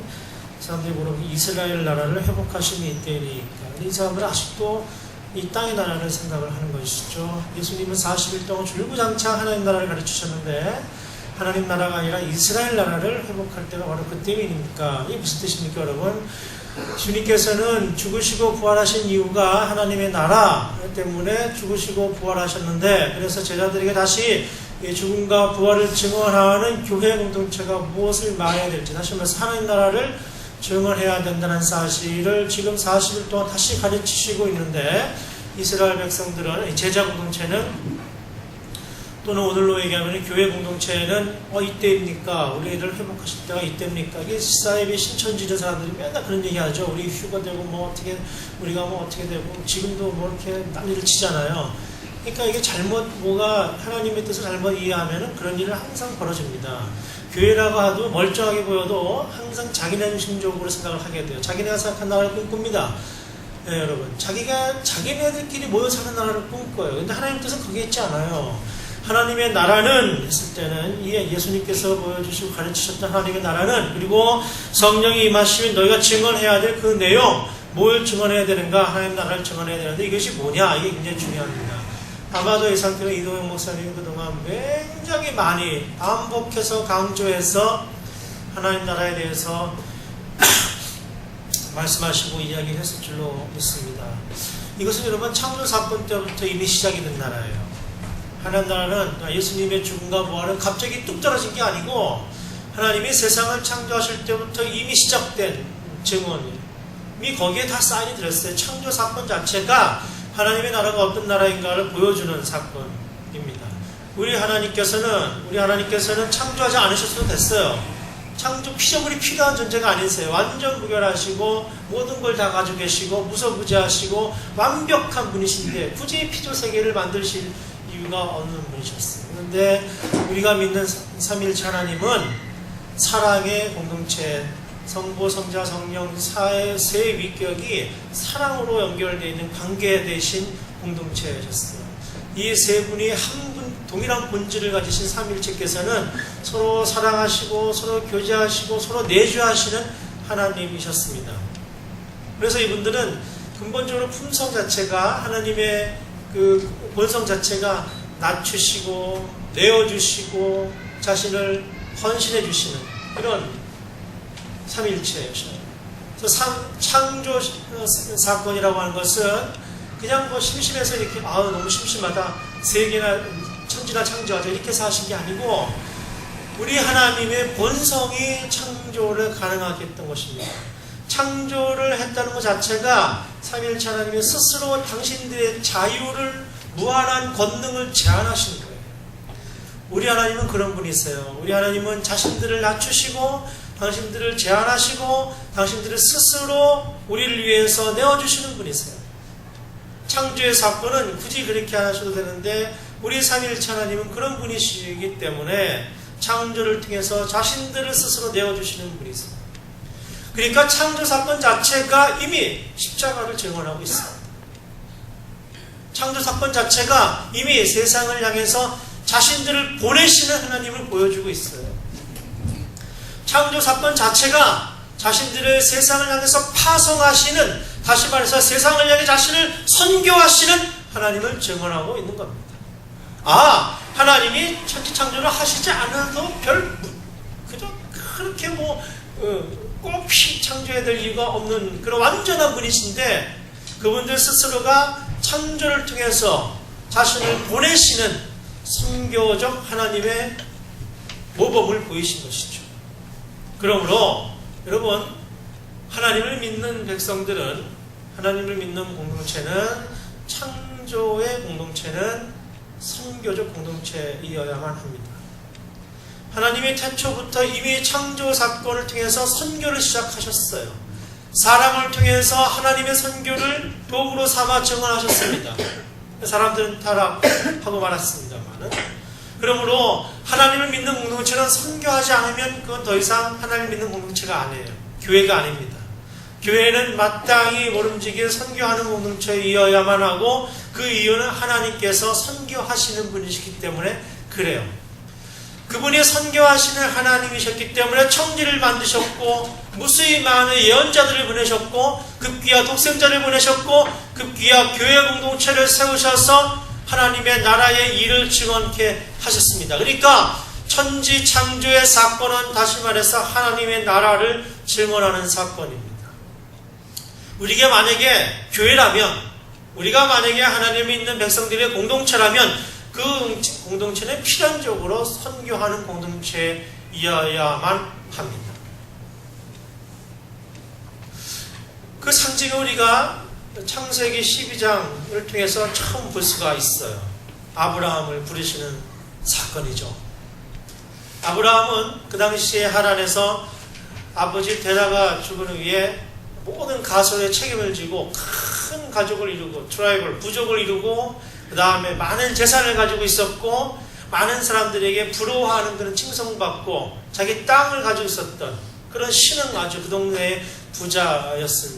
Speaker 2: 사람들이 물어보고 이스라엘 나라를 회복하심이 있다니까. 이 사람들은 아직도 이 땅의 나라를 생각을 하는 것이죠. 예수님은 40일 동안 줄구장창 하나님 나라를 가르치셨는데 하나님 나라가 아니라 이스라엘 나라를 회복할 때가 바로 그때입니까? 이게 무슨 뜻입니까, 여러분? 주님께서는 죽으시고 부활하신 이유가 하나님의 나라 때문에 죽으시고 부활하셨는데, 그래서 제자들에게 다시 죽음과 부활을 증언하는 교회 공동체가 무엇을 말해야 될지, 다시 말해서 하나님 나라를 증언해야 된다는 사실을 지금 40일 동안 다시 가르치시고 있는데, 이스라엘 백성들은, 제자 공동체는 또는 오늘로 얘기하면 교회 공동체는 이때입니까? 우리를 회복하실 때가 이때입니까? 이게 시사회비 신천 지는 사람들이 맨날 그런 얘기하죠. 우리 휴가 되고 뭐 어떻게 우리가 뭐 어떻게 되고 지금도 뭐 이렇게 난리를 치잖아요. 그러니까 이게 뭐가 하나님의 뜻을 잘못 이해하면은 그런 일은 항상 벌어집니다. 교회라고 하도 멀쩡하게 보여도 항상 자기네 중심적으로 생각을 하게 돼요. 자기네가 생각한 나라를 꿈꿉니다. 네, 여러분. 자기네들끼리 모여 사는 나라를 꿈꿔요. 근데 하나님 뜻은 거기에 있지 않아요. 하나님의 나라는 했을 때는 예수님께서 보여주시고 가르치셨던 하나님의 나라는, 그리고 성령이 임하시면 너희가 증언해야 될 그 내용, 뭘 증언해야 되는가? 하나님 나라를 증언해야 되는데 이것이 뭐냐? 이게 굉장히 중요합니다. 아마도 이 상태로 이동영 목사님이 그동안 굉장히 많이 반복해서 강조해서 하나님 나라에 대해서 말씀하시고 이야기를 했을 줄로 믿습니다. 이것은 여러분 창조 사건 때부터 이미 시작이 된 나라예요. 하나님 나라는 예수님의 죽음과 부활은 갑자기 뚝 떨어진 게 아니고 하나님이 세상을 창조하실 때부터 이미 시작된 증언이 거기에 다 사인이 들었어요. 창조 사건 자체가 하나님의 나라가 어떤 나라인가를 보여주는 사건입니다. 우리 하나님께서는 창조하지 않으셨어도 됐어요. 피조물이 필요한 존재가 아니세요. 완전 무결하시고 모든 걸 다 가지고 계시고 무소부재하시고 완벽한 분이신데 굳이 피조세계를 만드실 이유가 없는 분이셨어요. 그런데 우리가 믿는 삼위일체 하나님은 사랑의 공동체, 성부, 성자, 성령, 사의 세 위격이 사랑으로 연결되어 있는 관계 대신 공동체셨어요. 이 세 분이 동일한 본질을 가지신 삼위일체께서는 서로 사랑하시고 서로 교제하시고 서로 내주하시는 하나님이셨습니다. 그래서 이분들은 근본적으로 품성 자체가 하나님의 그 본성 자체가 낮추시고 내어주시고 자신을 헌신해 주시는 그런 삼위일체였어요. 그래서 창조 사건이라고 하는 것은 그냥 뭐 심심해서 이렇게 너무 심심하다 세계나 천지나 창조하자 이렇게 해서 하신 게 아니고 우리 하나님의 본성이 창조를 가능하게 했던 것입니다. 창조를 했다는 것 자체가 삼위일체 하나님이 스스로 당신들의 자유를 무한한 권능을 제한하신 거예요. 우리 하나님은 그런 분이세요. 우리 하나님은 자신들을 낮추시고 당신들을 제한하시고 당신들을 스스로 우리를 위해서 내어주시는 분이세요. 창조의 사건은 굳이 그렇게 안 하셔도 되는데 우리 삼위일체 하나님은 그런 분이시기 때문에 창조를 통해서 자신들을 스스로 내어주시는 분이세요. 그러니까 창조 사건 자체가 이미 십자가를 증언하고 있어요. 창조 사건 자체가 이미 세상을 향해서 자신들을 보내시는 하나님을 보여주고 있어요. 창조 사건 자체가 자신들의 세상을 향해서 파송하시는, 다시 말해서 세상을 향해 자신을 선교하시는 하나님을 증언하고 있는 겁니다. 하나님이 천지창조를 하시지 않아도 그저 그렇게 꼭 창조해야 될 이유가 없는 그런 완전한 분이신데 그분들 스스로가 창조를 통해서 자신을 보내시는 선교적 하나님의 모범을 보이신 것이죠. 그러므로 여러분, 하나님을 믿는 백성들은, 하나님을 믿는 공동체는, 창조의 공동체는 선교적 공동체이어야만 합니다. 하나님이 태초부터 이미 창조 사건을 통해서 선교를 시작하셨어요. 사람을 통해서 하나님의 선교를 도구로 삼아 증언하셨습니다. 사람들은 타락하고 말았습니다만은. 그러므로 하나님을 믿는 공동체는 선교하지 않으면 그건 더 이상 하나님을 믿는 공동체가 아니에요. 교회가 아닙니다. 교회는 마땅히 모름지기 선교하는 공동체이어야만 하고 그 이유는 하나님께서 선교하시는 분이시기 때문에 그래요. 그분이 선교하시는 하나님이셨기 때문에 천지를 만드셨고 무수히 많은 예언자들을 보내셨고 급기야 독생자를 보내셨고 급기야 교회 공동체를 세우셔서 하나님의 나라의 일을 증언케 하셨습니다. 그러니까 천지 창조의 사건은 다시 말해서 하나님의 나라를 증언하는 사건입니다. 우리가 만약에 교회라면, 우리가 만약에 하나님이 있는 백성들의 공동체라면 그 공동체는 필연적으로 선교하는 공동체이어야만 합니다. 그 상징을 우리가 창세기 12장을 통해서 처음 볼 수가 있어요. 아브라함을 부르시는 사건이죠. 아브라함은 그 당시에 하란에서 아버지 데라가 죽은 후에 모든 가설의 책임을 지고 큰 가족을 이루고 트라이벌 부족을 이루고 그 다음에 많은 재산을 가지고 있었고 많은 사람들에게 부러워하는 그런 칭송받고 자기 땅을 가지고 있었던 그런 신은 아주 그 동네의 부자였을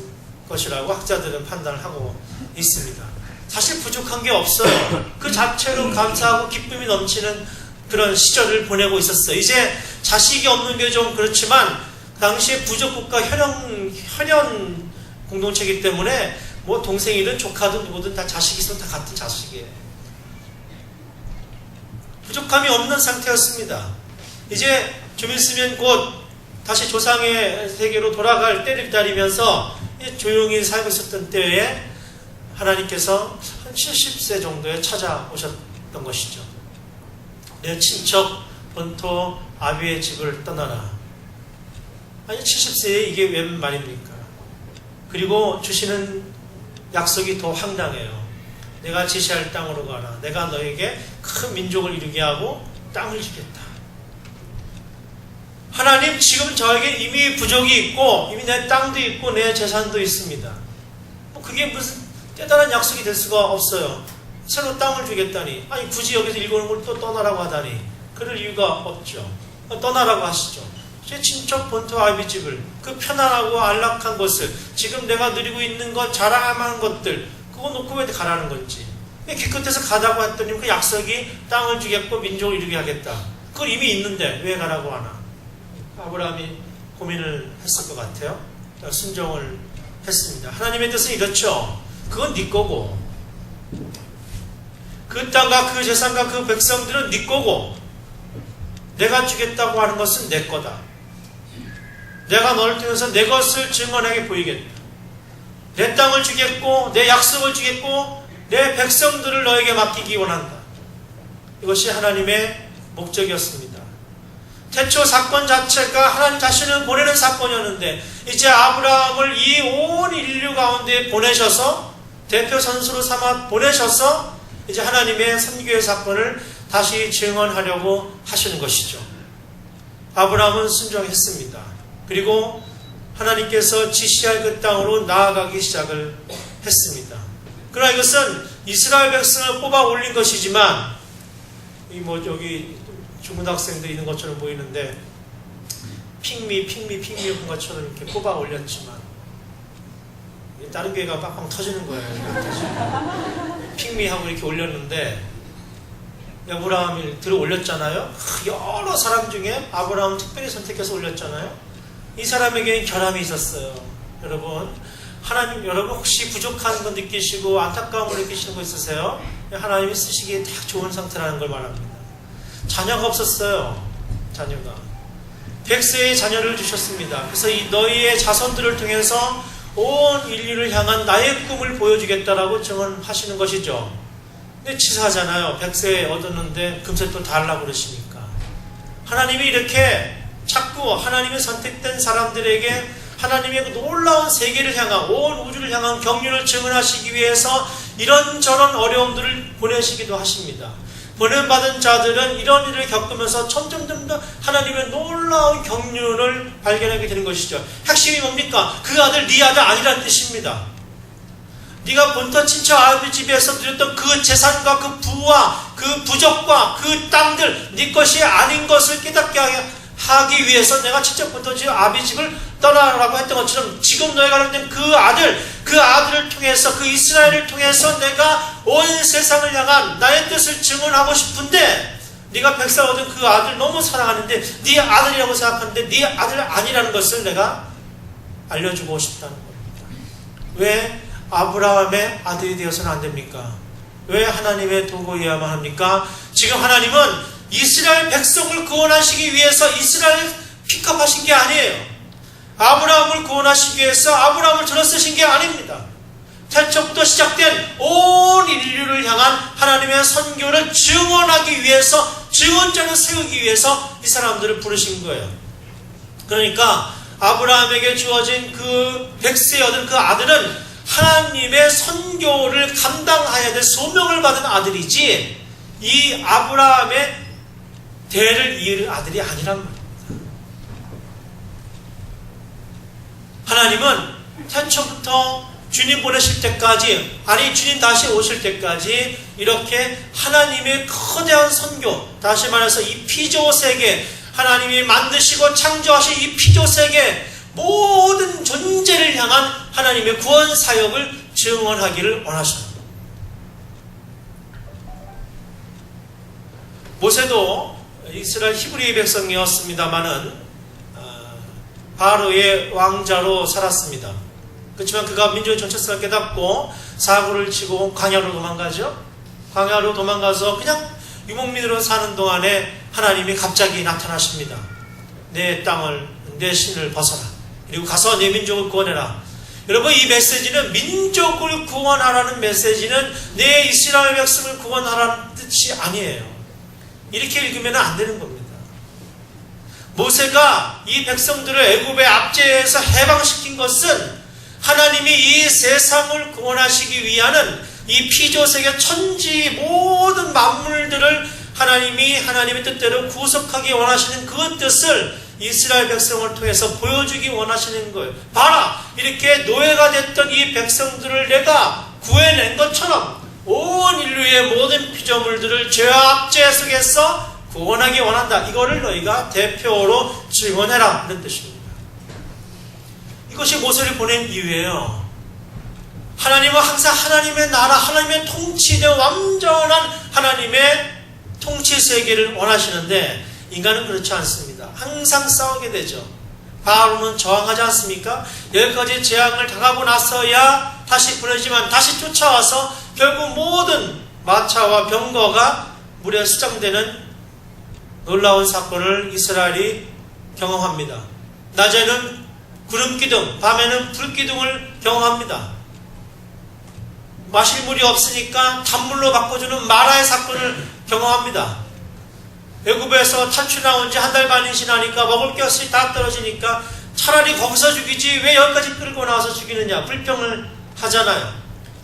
Speaker 2: 것이라고 학자들은 판단을 하고 있습니다. 사실 부족한 게 없어요. 그 자체로 감사하고 기쁨이 넘치는 그런 시절을 보내고 있었어요. 이제 자식이 없는 게 좀 그렇지만 당시에 부족국가 현현 공동체이기 때문에 뭐 동생이든 조카든 누구든 다 자식이 있으면 다 같은 자식이에요. 부족함이 없는 상태였습니다. 이제 좀 있으면 곧 다시 조상의 세계로 돌아갈 때를 기다리면서 조용히 살고 있었던 때에 하나님께서 한 70세 정도에 찾아오셨던 것이죠. 내 친척 본토 아비의 집을 떠나라. 아니 70세에 이게 웬 말입니까? 그리고 주시는 약속이 더 황당해요. 내가 지시할 땅으로 가라. 내가 너에게 큰 민족을 이루게 하고 땅을 주겠다. 하나님 지금 저에게 이미 부족이 있고 이미 내 땅도 있고 내 재산도 있습니다. 그게 무슨 대단한 약속이 될 수가 없어요. 새로 땅을 주겠다니 아니 굳이 여기서 일곱을 또 떠나라고 하다니 그럴 이유가 없죠. 떠나라고 하시죠. 제 친척 본토 아비집을 그 편안하고 안락한 곳을 지금 내가 누리고 있는 것 자랑하는 것들 그거 놓고 왜 가라는 건지 기껏해서 가자고 했더니 그 약속이 땅을 주겠고 민족을 이루게 하겠다. 그걸 이미 있는데 왜 가라고 하나. 아브라함이 고민을 했을 것 같아요. 순종을 했습니다. 하나님의 뜻은 이렇죠. 그건 네 거고 그 땅과 그 재산과 그 백성들은 네 거고 내가 주겠다고 하는 것은 내 거다. 내가 너를 통해서 내 것을 증언하게 보이겠다. 내 땅을 주겠고 내 약속을 주겠고 내 백성들을 너에게 맡기기 원한다. 이것이 하나님의 목적이었습니다. 태초 사건 자체가 하나님 자신을 보내는 사건이었는데 이제 아브라함을 이 온 인류 가운데 보내셔서 대표 선수로 삼아 보내셔서 이제 하나님의 선교의 사건을 다시 증언하려고 하시는 것이죠. 아브라함은 순종했습니다. 그리고 하나님께서 지시할 그 땅으로 나아가기 시작을 했습니다. 그러나 이것은 이스라엘 백성을 뽑아 올린 것이지만 여기 중고등학생들 있는 것처럼 보이는데 핑미 한 것처럼 이렇게 뽑아 올렸지만 다른 교회가 빵빵 터지는 거예요. 핑미하고 이렇게 올렸는데 아브라함이 들어 올렸잖아요. 여러 사람 중에 아브라함 특별히 선택해서 올렸잖아요. 이 사람에게는 결함이 있었어요. 여러분 혹시 부족한 거 느끼시고 안타까움을 느끼시는 거 있으세요? 하나님이 쓰시기에 딱 좋은 상태라는 걸 말합니다. 자녀가 없었어요. 자녀가 100세의 자녀를 주셨습니다. 그래서 이 너희의 자손들을 통해서 온 인류를 향한 나의 꿈을 보여주겠다라고 증언하시는 것이죠. 근데 치사하잖아요. 100세 얻었는데 금세 또 달라고 그러시니까. 하나님이 이렇게 자꾸 하나님의 선택된 사람들에게 하나님의 그 놀라운 세계를 향한 온 우주를 향한 경륜을 증언하시기 위해서 이런저런 어려움들을 보내시기도 하십니다. 보냄받은 자들은 이런 일을 겪으면서 점점 더 하나님의 놀라운 경륜을 발견하게 되는 것이죠. 핵심이 뭡니까? 그 아들 네 아들 아니라는 뜻입니다. 네가 본토 친척 아버지 집에서 누렸던 그 재산과 그 부와 그 부적과 그 땅들 네 것이 아닌 것을 깨닫게 하기 위해서 내가 친척 본토 아버지 집을 떠나라고 했던 것처럼 지금 너희가 가는 그 아들을 통해서 그 이스라엘을 통해서 내가 온 세상을 향한 나의 뜻을 증언하고 싶은데 네가 백살 얻은 그 아들 너무 사랑하는데 네 아들이라고 생각하는데 네 아들 아니라는 것을 내가 알려주고 싶다는 겁니다. 왜 아브라함의 아들이 되어서는 안 됩니까? 왜 하나님의 도구여야만 합니까? 지금 하나님은 이스라엘 백성을 구원하시기 위해서 이스라엘을 픽업하신 게 아니에요. 아브라함을 구원하시기 위해서 아브라함을 들어 쓰신 게 아닙니다. 태초부터 시작된 온 인류를 향한 하나님의 선교를 증언하기 위해서 증언자를 세우기 위해서 이 사람들을 부르신 거예요. 그러니까 아브라함에게 주어진 그 100세에 얻은 그 아들은 하나님의 선교를 감당해야 될 소명을 받은 아들이지 이 아브라함의 대를 이을 아들이 아니란 말입니다. 하나님은 태초부터 주님 보내실 때까지, 아니 주님 다시 오실 때까지 이렇게 하나님의 거대한 선교, 다시 말해서 이 피조 세계, 하나님이 만드시고 창조하신 이 피조 세계 모든 존재를 향한 하나님의 구원 사역을 증언하기를 원하십니다. 모세도 이스라엘 히브리 백성이었습니다마는 바로의 왕자로 살았습니다. 그렇지만 그가 민족의 정체성을 깨닫고 사고를 치고 광야로 도망가죠. 광야로 도망가서 그냥 유목민으로 사는 동안에 하나님이 갑자기 나타나십니다. 내 땅을, 내 신을 벗어라. 그리고 가서 내 민족을 구원해라. 여러분, 이 메시지는 민족을 구원하라는 메시지는 내 이스라엘 백성을 구원하라는 뜻이 아니에요. 이렇게 읽으면 안 되는 겁니다. 모세가 이 백성들을 애굽의 압제에서 해방시킨 것은 하나님이 이 세상을 구원하시기 위하는 이 피조세계 천지 모든 만물들을 하나님이 하나님의 뜻대로 구속하기 원하시는 그 뜻을 이스라엘 백성을 통해서 보여주기 원하시는 거예요. 봐라! 이렇게 노예가 됐던 이 백성들을 내가 구해낸 것처럼 온 인류의 모든 피조물들을 죄와 압제 속에서 구원하기 원한다. 이거를 너희가 대표로 증언해라. 이런 뜻입니다. 이것이 모세를 보낸 이유예요. 하나님은 항상 하나님의 나라, 하나님의 통치된 완전한 하나님의 통치 세계를 원하시는데 인간은 그렇지 않습니다. 항상 싸우게 되죠. 바로는 저항하지 않습니까? 여기까지 재앙을 당하고 나서야 다시 보내지만 다시 쫓아와서 결국 모든 마차와 병거가 물에 수장되는 놀라운 사건을 이스라엘이 경험합니다. 낮에는 구름기둥, 밤에는 불기둥을 경험합니다. 마실 물이 없으니까 단물로 바꿔주는 마라의 사건을 경험합니다. 애굽에서 탈출 나온 지 한 달 반이 지나니까 먹을 것이 다 떨어지니까 차라리 거기서 죽이지 왜 여기까지 끌고 나와서 죽이느냐, 불평을 하잖아요.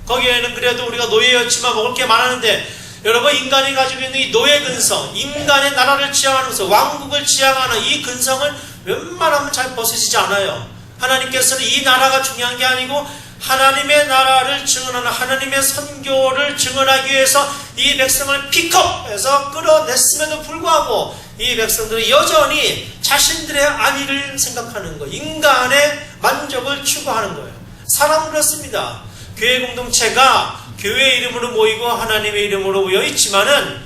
Speaker 2: 거기에는 그래도 우리가 노예였지만 먹을 게 많았는데, 여러분, 인간이 가지고 있는 이 노예 근성, 인간의 나라를 지향하면서 왕국을 지향하는 이 근성은 웬만하면 잘 벗어지지 않아요. 하나님께서는 이 나라가 중요한 게 아니고 하나님의 나라를 증언하는, 하나님의 선교를 증언하기 위해서 이 백성을 픽업해서 끌어냈음에도 불구하고 이 백성들은 여전히 자신들의 안위를 생각하는 거예요. 인간의 만족을 추구하는 거예요. 사람은 그렇습니다. 교회 공동체가 교회의 이름으로 모이고 하나님의 이름으로 모여 있지만은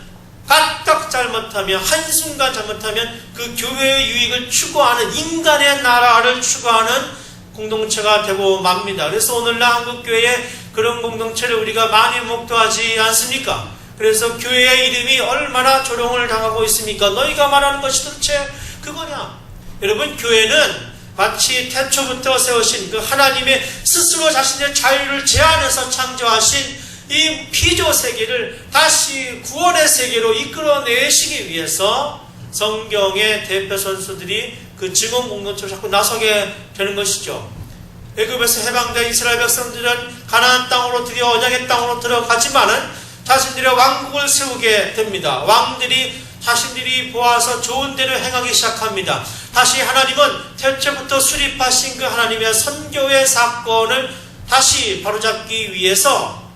Speaker 2: 까딱 잘못하면, 한순간 잘못하면 그 교회의 유익을 추구하는, 인간의 나라를 추구하는 공동체가 되고 맙니다. 그래서 오늘날 한국교회에 그런 공동체를 우리가 많이 목도하지 않습니까? 그래서 교회의 이름이 얼마나 조롱을 당하고 있습니까? 너희가 말하는 것이 도대체 그거냐? 여러분, 교회는 마치 태초부터 세우신 그 하나님의 스스로 자신의 자유를 제한해서 창조하신 이 피조 세계를 다시 구원의 세계로 이끌어내시기 위해서 성경의 대표 선수들이 그 증언 공동체로 자꾸 나서게 되는 것이죠. 애굽에서 해방된 이스라엘 백성들은 가나안 땅으로 드디어 언약의 땅으로 들어가지만은 자신들의 왕국을 세우게 됩니다. 왕들이 자신들이 보아서 좋은 대로 행하기 시작합니다. 다시 하나님은 태초부터 수립하신 그 하나님의 선교의 사건을 다시 바로잡기 위해서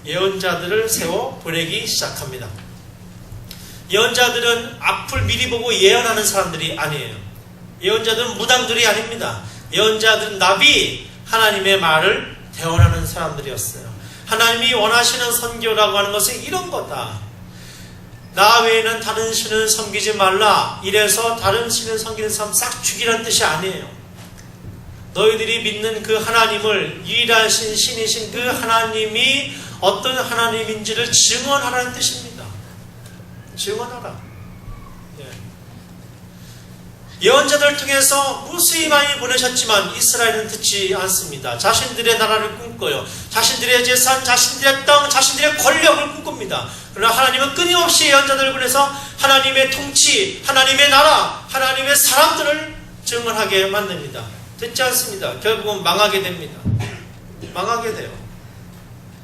Speaker 2: 예언자들을 세워 보내기 시작합니다. 예언자들은 앞을 미리 보고 예언하는 사람들이 아니에요. 예언자들은 무당들이 아닙니다. 예언자들은 나비, 하나님의 말을 대언하는 사람들이었어요. 하나님이 원하시는 선교라고 하는 것은 이런 거다. 나 외에는 다른 신을 섬기지 말라. 이래서 다른 신을 섬기는 사람 싹 죽이라는 뜻이 아니에요. 너희들이 믿는 그 하나님을, 유일하신 신이신 그 하나님이 어떤 하나님인지를 증언하라는 뜻입니다. 증언하라. 예언자들을 통해서 무수히 많이 보내셨지만 이스라엘은 듣지 않습니다. 자신들의 나라를 꿈꿔요. 자신들의 재산, 자신들의 땅, 자신들의 권력을 꿈꿉니다. 그러나 하나님은 끊임없이 예언자들을 보내서 하나님의 통치, 하나님의 나라, 하나님의 사람들을 증언하게 만듭니다. 듣지 않습니다. 결국은 망하게 됩니다. 망하게 돼요.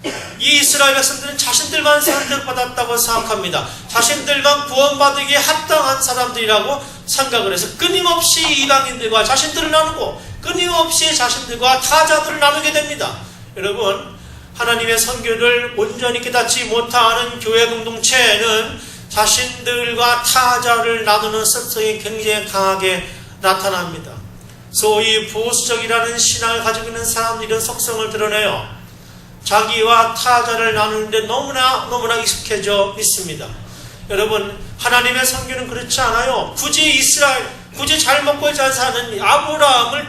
Speaker 2: 이 이스라엘 백성들은 자신들만 선택받았다고 생각합니다. 자신들만 구원받기에 합당한 사람들이라고 생각을 해서 끊임없이 이방인들과 자신들을 나누고 끊임없이 자신들과 타자들을 나누게 됩니다. 여러분, 하나님의 선교를 온전히 깨닫지 못하는 교회 공동체에는 자신들과 타자를 나누는 습성이 굉장히 강하게 나타납니다. 소위 보수적이라는 신앙을 가지고 있는 사람들이 이런 속성을 드러내요. 자기와 타자를 나누는데 너무나 익숙해져 있습니다. 여러분, 하나님의 선교는 그렇지 않아요. 굳이 잘 먹고 잘 사는 아브라함을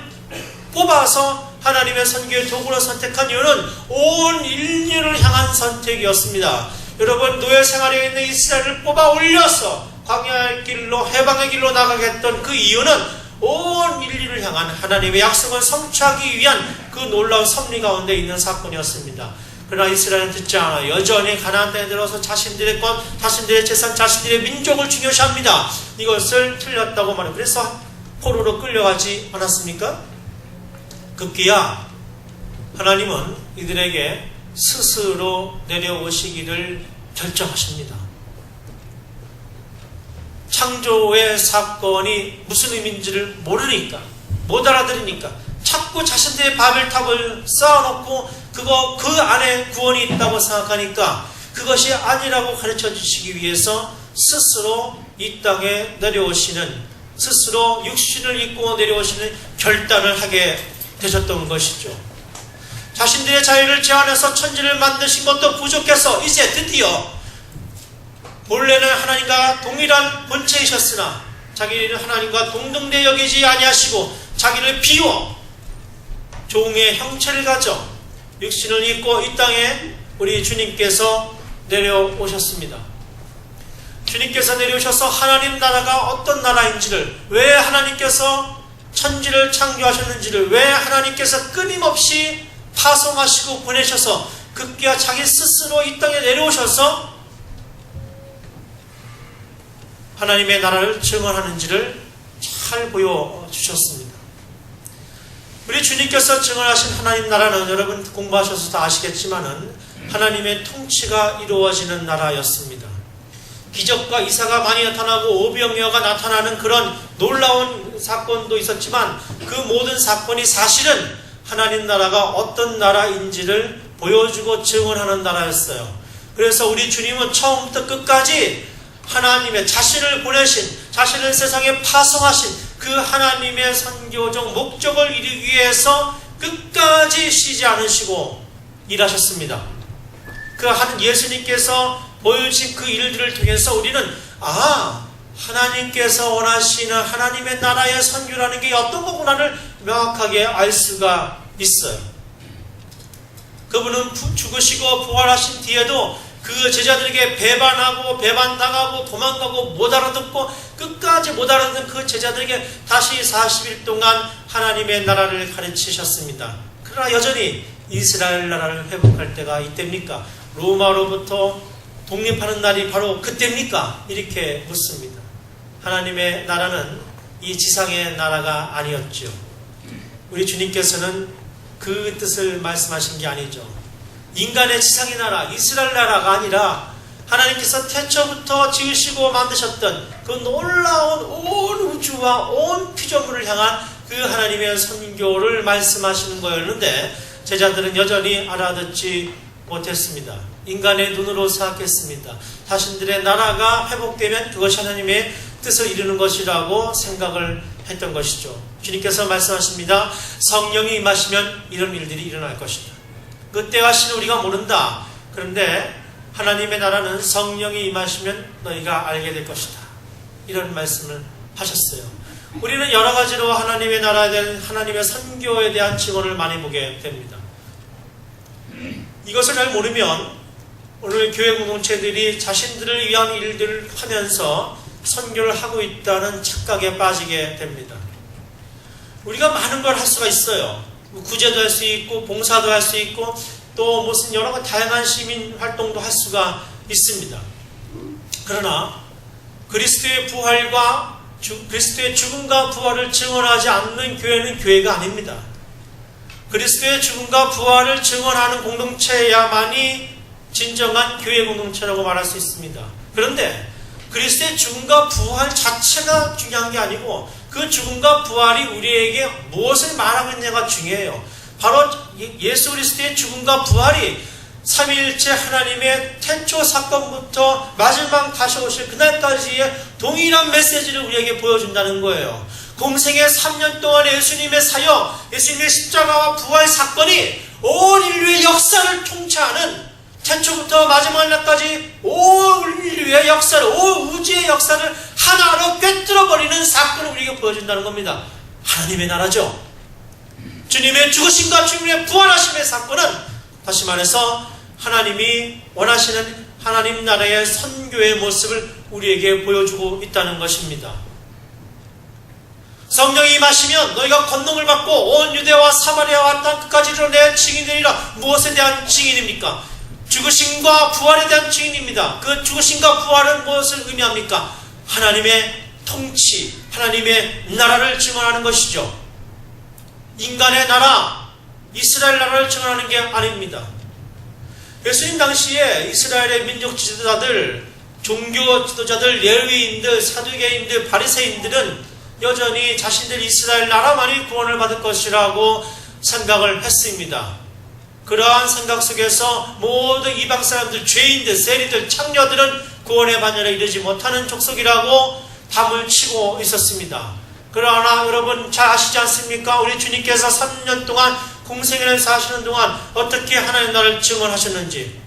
Speaker 2: 뽑아서 하나님의 선교의 도구로 선택한 이유는 온 인류를 향한 선택이었습니다. 여러분, 노예 생활에 있는 이스라엘을 뽑아 올려서 광야의 길로, 해방의 길로 나가게 했던 그 이유는 온 인류를 향한 하나님의 약속을 성취하기 위한 그 놀라운 섭리 가운데 있는 사건이었습니다. 그러나 이스라엘은 듣지 않아 여전히 가나안 땅에 들어서 자신들의 것, 자신들의 재산, 자신들의 민족을 중요시합니다. 이것을 틀렸다고 말해요. 그래서 포로로 끌려가지 않았습니까? 급기야 하나님은 이들에게 스스로 내려오시기를 결정하십니다. 창조의 사건이 무슨 의미인지를 모르니까, 못 알아들으니까 자꾸 자신들의 바벨탑을 쌓아놓고 그 안에 구원이 있다고 생각하니까 그것이 아니라고 가르쳐 주시기 위해서 스스로 이 땅에 내려오시는, 스스로 육신을 입고 내려오시는 결단을 하게 되셨던 것이죠. 자신들의 자유를 제한해서 천지를 만드신 것도 부족해서 이제 드디어 본래는 하나님과 동일한 본체이셨으나 자기는 하나님과 동등되 여기지 아니하시고 자기를 비워 종의 형체를 가져 육신을 입고 이 땅에 우리 주님께서 내려오셨습니다. 주님께서 내려오셔서 하나님 나라가 어떤 나라인지를, 왜 하나님께서 천지를 창조하셨는지를, 왜 하나님께서 끊임없이 파송하시고 보내셔서 급기야 자기 스스로 이 땅에 내려오셔서 하나님의 나라를 증언하는지를 잘 보여주셨습니다. 우리 주님께서 증언하신 하나님 나라는 여러분 공부하셔서 다 아시겠지만은 하나님의 통치가 이루어지는 나라였습니다. 기적과 이사가 많이 나타나고 오병이어가 나타나는 그런 놀라운 사건도 있었지만 그 모든 사건이 사실은 하나님 나라가 어떤 나라인지를 보여주고 증언하는 나라였어요. 그래서 우리 주님은 처음부터 끝까지 하나님의 자신을 보내신, 자신을 세상에 파송하신 그 하나님의 선교적 목적을 이루기 위해서 끝까지 쉬지 않으시고 일하셨습니다. 그 예수님께서 보여주신 그 일들을 통해서 우리는 하나님께서 원하시는 하나님의 나라의 선교라는 게 어떤 거구나를 명확하게 알 수가 있어요. 그분은 죽으시고 부활하신 뒤에도 그 제자들에게 배반당하고 도망가고 못 알아듣고 끝까지 못 알아듣는 그 제자들에게 다시 40일 동안 하나님의 나라를 가르치셨습니다. 그러나 여전히 이스라엘 나라를 회복할 때가 이때입니까? 로마로부터 독립하는 날이 바로 그때입니까? 이렇게 묻습니다. 하나님의 나라는 이 지상의 나라가 아니었죠. 우리 주님께서는 그 뜻을 말씀하신 게 아니죠. 인간의 지상의 나라, 이스라엘 나라가 아니라 하나님께서 태초부터 지으시고 만드셨던 그 놀라운 온 우주와 온 피조물을 향한 그 하나님의 선교를 말씀하시는 거였는데 제자들은 여전히 알아듣지 못했습니다. 인간의 눈으로 생각했습니다. 자신들의 나라가 회복되면 그것이 하나님의 뜻을 이루는 것이라고 생각을 했던 것이죠. 주님께서 말씀하십니다. 성령이 임하시면 이런 일들이 일어날 것이다. 그때가 시는 우리가 모른다. 그런데 하나님의 나라는 성령이 임하시면 너희가 알게 될 것이다. 이런 말씀을 하셨어요. 우리는 여러 가지로 하나님의 나라에 대한 하나님의 선교에 대한 증언을 많이 보게 됩니다. 이것을 잘 모르면 오늘 교회 공동체들이 자신들을 위한 일들을 하면서 선교를 하고 있다는 착각에 빠지게 됩니다. 우리가 많은 걸 할 수가 있어요. 구제도 할 수 있고 봉사도 할 수 있고 또 무슨 여러 가지 다양한 시민 활동도 할 수가 있습니다. 그러나 그리스도의 부활과 그리스도의 죽음과 부활을 증언하지 않는 교회는 교회가 아닙니다. 그리스도의 죽음과 부활을 증언하는 공동체야만이 진정한 교회 공동체라고 말할 수 있습니다. 그런데 그리스도의 죽음과 부활 자체가 중요한 게 아니고 그 죽음과 부활이 우리에게 무엇을 말하고 있느냐가 중요해요. 바로 예수 그리스도의 죽음과 부활이 삼위일체 하나님의 태초 사건부터 마지막 다시 오실 그날까지의 동일한 메시지를 우리에게 보여준다는 거예요. 공생의 3년 동안의 예수님의 사역, 예수님의 십자가와 부활 사건이 온 인류의 역사를 통치하는 태초부터 마지막 날까지 온 인류의 역사를, 온 우주의 역사를 하나로 꿰뚫어버리는 사건을 우리에게 보여준다는 겁니다. 하나님의 나라죠. 주님의 죽으심과 주님의 부활하심의 사건은 다시 말해서 하나님이 원하시는 하나님 나라의 선교의 모습을 우리에게 보여주고 있다는 것입니다. 성령이 임하시면 너희가 권능을 받고 온 유대와 사마리아와 땅 끝까지 이르러 내 증인되리라. 무엇에 대한 증인입니까? 죽으심과 부활에 대한 증인입니다. 그 죽으심과 부활은 무엇을 의미합니까? 하나님의 통치, 하나님의 나라를 증언하는 것이죠. 인간의 나라, 이스라엘 나라를 증언하는 게 아닙니다. 예수님 당시에 이스라엘의 민족 지도자들, 종교 지도자들, 레위인들, 사두개인들, 바리새인들은 여전히 자신들 이스라엘 나라만이 구원을 받을 것이라고 생각을 했습니다. 그러한 생각 속에서 모든 이방 사람들, 죄인들, 세리들, 창녀들은 구원의 반열에 이르지 못하는 족속이라고 담을 치고 있었습니다. 그러나 여러분 잘 아시지 않습니까? 우리 주님께서 3년 동안 공생애를 사시는 동안 어떻게 하나님 나라를 증언하셨는지,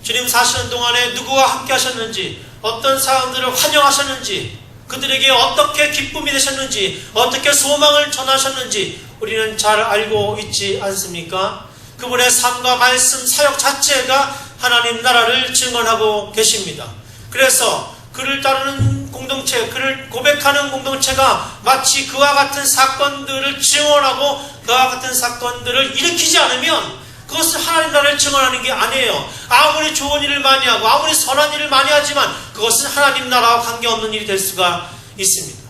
Speaker 2: 주님 사시는 동안에 누구와 함께 하셨는지, 어떤 사람들을 환영하셨는지, 그들에게 어떻게 기쁨이 되셨는지, 어떻게 소망을 전하셨는지 우리는 잘 알고 있지 않습니까? 그분의 삶과 말씀, 사역 자체가 하나님 나라를 증언하고 계십니다. 그래서 그를 따르는 공동체, 그를 고백하는 공동체가 마치 그와 같은 사건들을 증언하고 그와 같은 사건들을 일으키지 않으면 그것은 하나님 나라를 증언하는 게 아니에요. 아무리 좋은 일을 많이 하고 아무리 선한 일을 많이 하지만 그것은 하나님 나라와 관계없는 일이 될 수가 있습니다.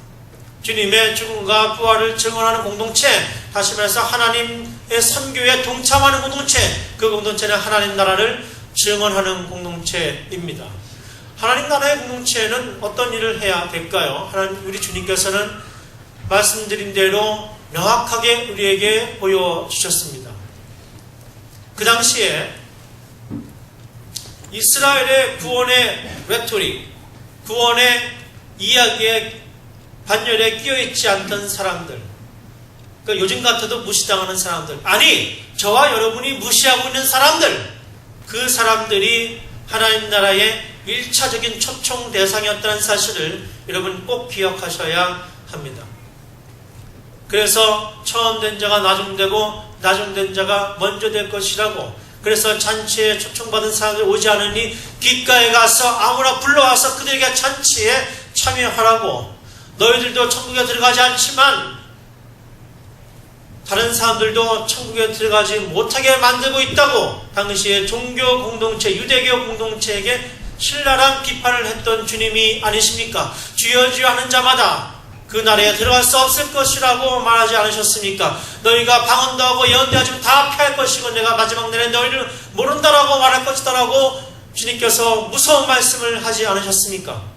Speaker 2: 주님의 죽음과 부활을 증언하는 공동체, 다시 말해서 하나님의 선교에 동참하는 공동체, 그 공동체는 하나님 나라를 증언하는 공동체입니다. 하나님 나라의 공동체는 어떤 일을 해야 될까요? 우리 주님께서는 말씀드린 대로 명확하게 우리에게 보여주셨습니다. 그 당시에 이스라엘의 구원의 레토릭, 구원의 이야기에 반열에 끼어있지 않던 사람들, 그러니까 요즘 같아도 무시당하는 사람들, 아니 저와 여러분이 무시하고 있는 사람들, 그 사람들이 하나님 나라의 1차적인 초청 대상이었다는 사실을 여러분 꼭 기억하셔야 합니다. 그래서 처음 된 자가 나중되고 나중된 자가 먼저 될 것이라고, 그래서 잔치에 초청받은 사람들이 오지 않으니 귓가에 가서 아무나 불러와서 그들에게 잔치에 참여하라고, 너희들도 천국에 들어가지 않지만 다른 사람들도 천국에 들어가지 못하게 만들고 있다고 당시의 종교 공동체, 유대교 공동체에게 신랄한 비판을 했던 주님이 아니십니까? 주여 주여 하는 자마다 그 나라에 들어갈 수 없을 것이라고 말하지 않으셨습니까? 너희가 방언도 하고 예언도 하지만 다 피할 것이고 내가 마지막 날에 너희를 모른다라고 말할 것이다라고 주님께서 무서운 말씀을 하지 않으셨습니까?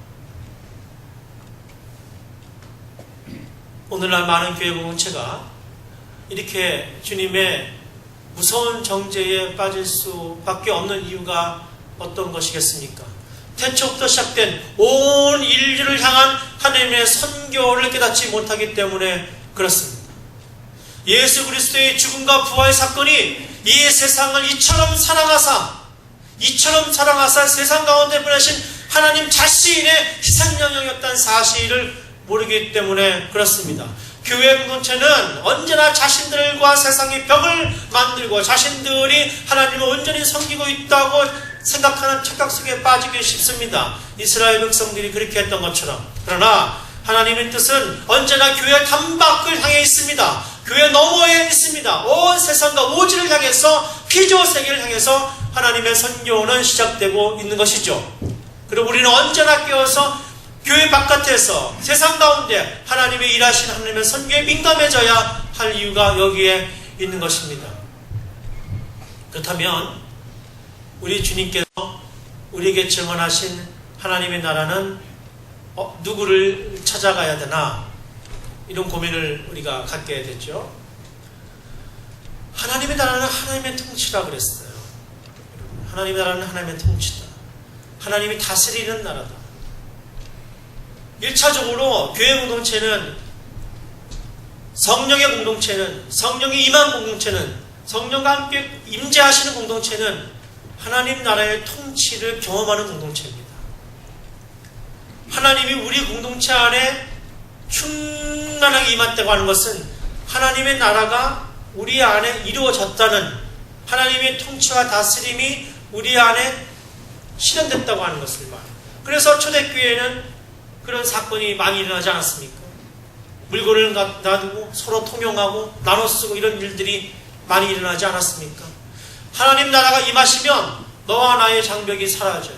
Speaker 2: 오늘날 많은 교회 공동체가 이렇게 주님의 무서운 정죄에 빠질 수밖에 없는 이유가 어떤 것이겠습니까? 태초부터 시작된 온 인류를 향한 하나님의 선교를 깨닫지 못하기 때문에 그렇습니다. 예수 그리스도의 죽음과 부활 사건이 이 세상을 이처럼 사랑하사 세상 가운데 보내신 하나님 자신의 희생영역이었다는 사실을 모르기 때문에 그렇습니다. 교회 공동체는 언제나 자신들과 세상의 벽을 만들고 자신들이 하나님을 온전히 섬기고 있다고 생각하는 착각 속에 빠지기 쉽습니다. 이스라엘 백성들이 그렇게 했던 것처럼. 그러나 하나님의 뜻은 언제나 교회 단밖을 향해 있습니다. 교회 너머에 있습니다. 온 세상과 오지를 향해서, 피조 세계를 향해서 하나님의 선교는 시작되고 있는 것이죠. 그리고 우리는 언제나 깨어서 교회 바깥에서 세상 가운데 하나님의 일하신 하나님의 선교에 민감해져야 할 이유가 여기에 있는 것입니다. 그렇다면 우리 주님께서 우리에게 증언하신 하나님의 나라는 누구를 찾아가야 되나, 이런 고민을 우리가 갖게 됐죠. 하나님의 나라는 하나님의 통치라 그랬어요. 하나님의 나라는 하나님의 통치다. 하나님이 다스리는 나라다. 1차적으로 교회 공동체는, 성령의 공동체는, 성령이 임한 공동체는, 성령과 함께 임재하시는 공동체는 하나님 나라의 통치를 경험하는 공동체입니다. 하나님이 우리 공동체 안에 충만하게 임했다고 하는 것은 하나님의 나라가 우리 안에 이루어졌다는, 하나님의 통치와 다스림이 우리 안에 실현됐다고 하는 것을 말해요. 그래서 초대교회에는 그런 사건이 많이 일어나지 않았습니까? 물건을 놔두고 서로 통용하고 나눠 쓰고 이런 일들이 많이 일어나지 않았습니까? 하나님 나라가 임하시면 너와 나의 장벽이 사라져요.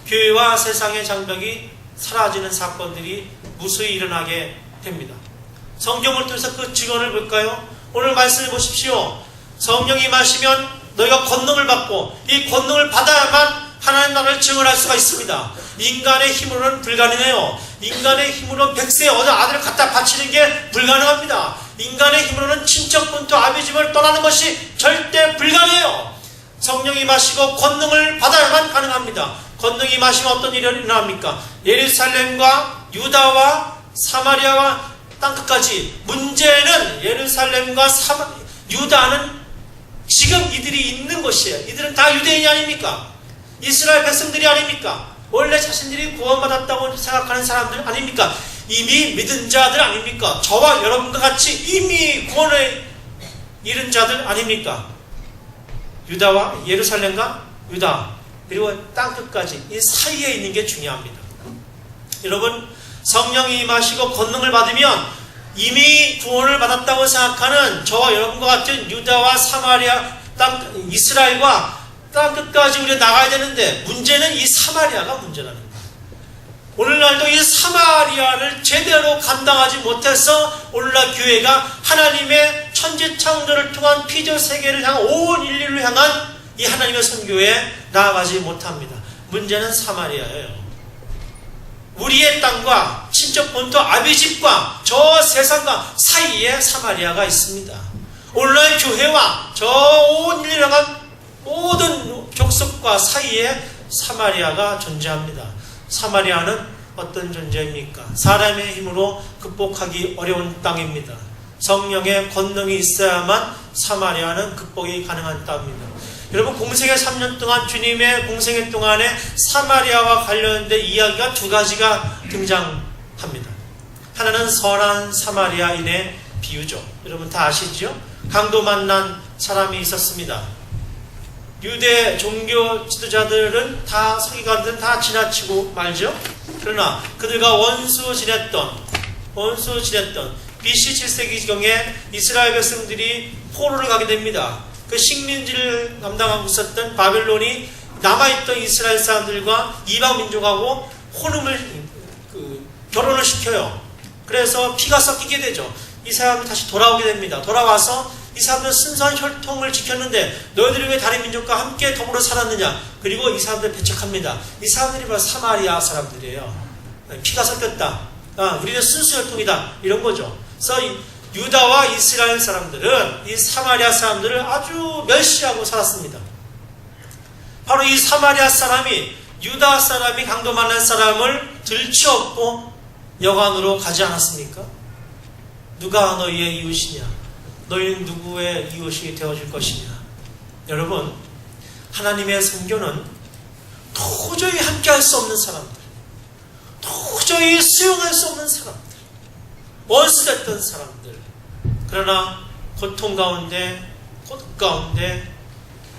Speaker 2: 교회와 세상의 장벽이 사라지는 사건들이 무수히 일어나게 됩니다. 성경을 통해서 그 증언을 볼까요? 오늘 말씀을 보십시오. 성령이 임하시면 너희가 권능을 받고, 이 권능을 받아야만 하나님 나라를 증언할 수가 있습니다. 인간의 힘으로는 불가능해요. 인간의 힘으로 100세 아들을 갖다 바치는 게 불가능합니다. 인간의 힘으로는 친척 본토 아비집을 떠나는 것이 절대 불가능해요. 성령이 임하시고 권능을 받아야만 가능합니다. 권능이 임하시면 어떤 일이 일어납니까? 예루살렘과 유다와 사마리아와 땅끝까지. 문제는 예루살렘과 유다는 지금 이들이 있는 곳이에요. 이들은 다 유대인이 아닙니까? 이스라엘 백성들이 아닙니까? 원래 자신들이 구원받았다고 생각하는 사람들 아닙니까? 이미 믿은 자들 아닙니까? 저와 여러분과 같이 이미 구원을 이룬 자들 아닙니까? 유다와 예루살렘과 유다, 그리고 땅끝까지 이 사이에 있는 게 중요합니다. 여러분, 성령이 임하시고 권능을 받으면 이미 구원을 받았다고 생각하는 저와 여러분과 같은 유다와 사마리아, 이스라엘과 땅끝까지 우리가 나가야 되는데, 문제는 이 사마리아가 문제라는 거예요. 오늘날도 이 사마리아를 제대로 감당하지 못해서 오늘날 교회가 하나님의 천지창조를 통한 피조 세계를 향한 온 인류를 향한 이 하나님의 선교에 나아가지 못합니다. 문제는 사마리아예요. 우리의 땅과 친척 본토 아비집과 저 세상과 사이에 사마리아가 있습니다. 오늘날 교회와 저 온 인류를 향한 모든 족속과 사이에 사마리아가 존재합니다. 사마리아는 어떤 존재입니까? 사람의 힘으로 극복하기 어려운 땅입니다. 성령의 권능이 있어야만 사마리아는 극복이 가능한 땅입니다. 여러분, 공생의 3년 동안, 주님의 공생의 동안에 사마리아와 관련된 이야기가 두 가지가 등장합니다. 하나는 선한 사마리아인의 비유죠. 여러분 다 아시죠? 강도 만난 사람이 있었습니다. 유대 종교 지도자들은 다, 서기관들은 다 지나치고 말죠. 그러나 그들과 원수 지냈던 BC 7세기경에 이스라엘 백성들이 포로를 가게 됩니다. 그 식민지를 감당하고 있었던 바벨론이 남아있던 이스라엘 사람들과 이방 민족하고 결혼을 시켜요. 그래서 피가 섞이게 되죠. 이 사람들이 다시 돌아오게 됩니다. 돌아와서 이 사람들은 순수한 혈통을 지켰는데 너희들이 왜 다른 민족과 함께 더불어 살았느냐. 그리고 이 사람들을 배척합니다. 이 사람들이 바로 사마리아 사람들이에요. 피가 섞였다. 우리는 순수 혈통이다. 이런 거죠. 그래서 유다와 이스라엘 사람들은 이 사마리아 사람들을 아주 멸시하고 살았습니다. 바로 이 사마리아 사람이, 유다 사람이 강도 만난 사람을 들치었고 여관으로 가지 않았습니까? 누가 너희의 이웃이냐? 너희는 누구의 이웃이 되어줄 것이냐? 여러분, 하나님의 선교는 도저히 함께할 수 없는 사람들, 도저히 수용할 수 없는 사람들, 원수됐던 사람들, 그러나 고통 가운데, 고독 가운데,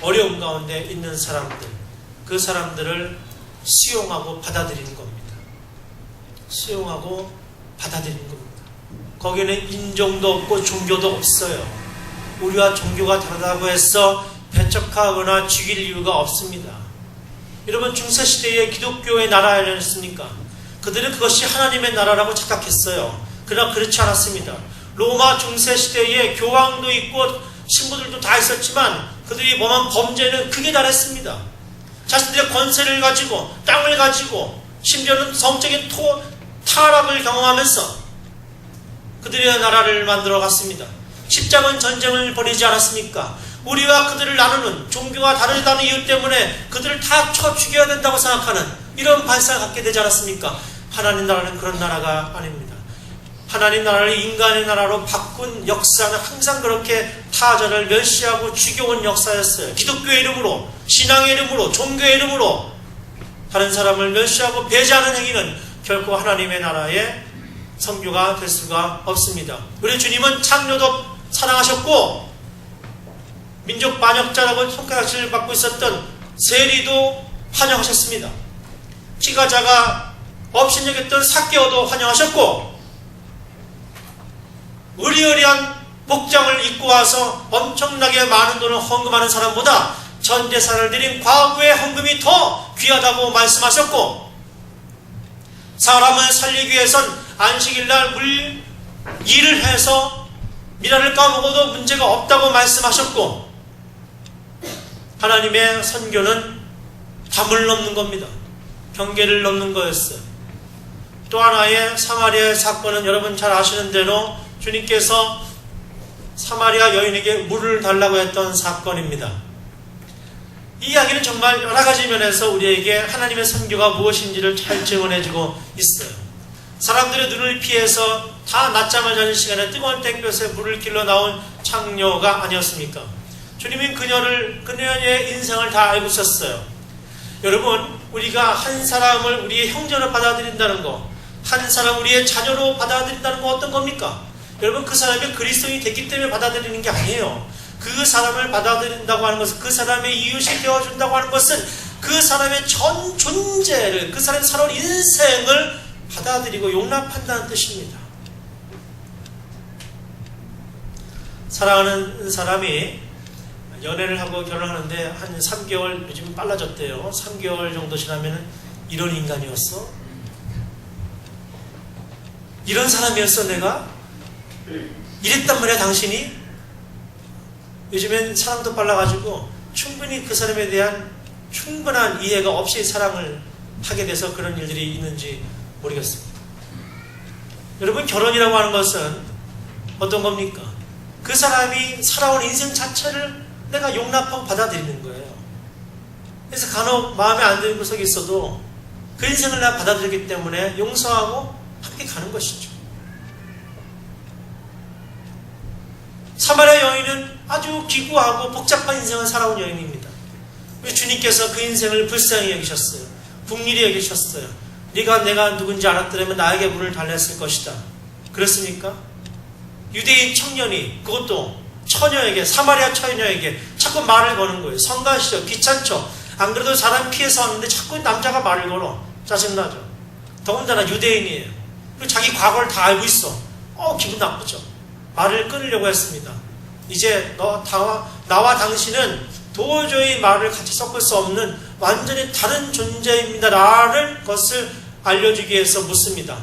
Speaker 2: 어려움 가운데 있는 사람들, 그 사람들을 수용하고 받아들이는 겁니다. 수용하고 받아들이는 겁니다. 거기에는 인종도 없고 종교도 없어요. 우리와 종교가 다르다고 해서 배척하거나 죽일 이유가 없습니다. 여러분, 중세시대에 기독교의 나라였습니까? 그들은 그것이 하나님의 나라라고 착각했어요. 그러나 그렇지 않았습니다. 로마 중세시대에 교황도 있고 신부들도 다 있었지만 그들이 범한 범죄는 크게 달했습니다. 자신들의 권세를 가지고 땅을 가지고 심지어는 성적인 타락을 경험하면서 그들의 나라를 만들어 갔습니다. 십자군 전쟁을 벌이지 않았습니까? 우리와 그들을 나누는 종교가 다르다는 이유 때문에 그들을 다 쳐 죽여야 된다고 생각하는 이런 발상을 갖게 되지 않았습니까? 하나님 나라는 그런 나라가 아닙니다. 하나님 나라를 인간의 나라로 바꾼 역사는 항상 그렇게 타자를 멸시하고 죽여온 역사였어요. 기독교의 이름으로, 신앙의 이름으로, 종교의 이름으로 다른 사람을 멸시하고 배제하는 행위는 결코 하나님의 나라의 선교가 될 수가 없습니다. 우리 주님은 창녀도 사랑하셨고 민족 반역자라고 손가락질을 받고 있었던 세리도 환영하셨습니다. 키가 작아 업신여겼던 삭개오도 환영하셨고 의리의리한 복장을 입고 와서 엄청나게 많은 돈을 헌금하는 사람보다 전 재산을 드린 과부의 헌금이 더 귀하다고 말씀하셨고 사람을 살리기 위해선 안식일날 일을 해서 미라를 까먹어도 문제가 없다고 말씀하셨고 하나님의 선교는 담을 넘는 겁니다. 경계를 넘는 거였어요. 또 하나의 사마리아의 사건은 여러분 잘 아시는 대로 주님께서 사마리아 여인에게 물을 달라고 했던 사건입니다. 이 이야기는 정말 여러 가지 면에서 우리에게 하나님의 선교가 무엇인지를 잘 증언해주고 있어요. 사람들의 눈을 피해서 다 낮잠을 자는 시간에 뜨거운 땡볕에 물을 길러 나온 창녀가 아니었습니까? 주님은 그녀의 인생을 다 알고 있었어요. 여러분, 우리가 한 사람을 우리의 형제로 받아들인다는 거, 한 사람 우리의 자녀로 받아들인다는 거 어떤 겁니까? 여러분, 그 사람이 그리스도인이 됐기 때문에 받아들이는 게 아니에요. 그 사람을 받아들인다고 하는 것은, 그 사람의 이웃이 되어준다고 하는 것은 그 사람의 전 존재를, 그 사람의 살아온 인생을 받아들이고 용납한다는 뜻입니다. 사랑하는 사람이 연애를 하고 결혼하는데 한 3개월, 요즘 빨라졌대요. 3개월 정도 지나면 이런 인간이었어? 이런 사람이었어 내가? 이랬단 말이야 당신이? 요즘엔 사랑도 빨라가지고 충분히 그 사람에 대한 충분한 이해가 없이 사랑을 하게 돼서 그런 일들이 있는지 모르겠습니다. 여러분, 결혼이라고 하는 것은 어떤 겁니까? 그 사람이 살아온 인생 자체를 내가 용납하고 받아들이는 거예요. 그래서 간혹 마음에 안 드는 구석이 있어도 그 인생을 내가 받아들이기 때문에 용서하고 함께 가는 것이죠. 사마리아 여인은 아주 기구하고 복잡한 인생을 살아온 여인입니다. 주님께서 그 인생을 불쌍히 여기셨어요. 국리히 여기셨어요. 네가 내가 누군지 알았더라면 나에게 물을 달랬을 것이다. 그렇습니까? 유대인 청년이, 그것도 처녀에게, 사마리아 처녀에게 자꾸 말을 거는 거예요. 성가시죠. 귀찮죠. 안 그래도 사람 피해서 왔는데 자꾸 남자가 말을 걸어. 짜증나죠. 더군다나 유대인이에요. 그리고 자기 과거를 다 알고 있어. 기분 나쁘죠. 말을 끊으려고 했습니다. 이제 나와 당신은 도저히 말을 같이 섞을 수 없는 완전히 다른 존재입니다. 라는 것을 알려주기 위해서 묻습니다.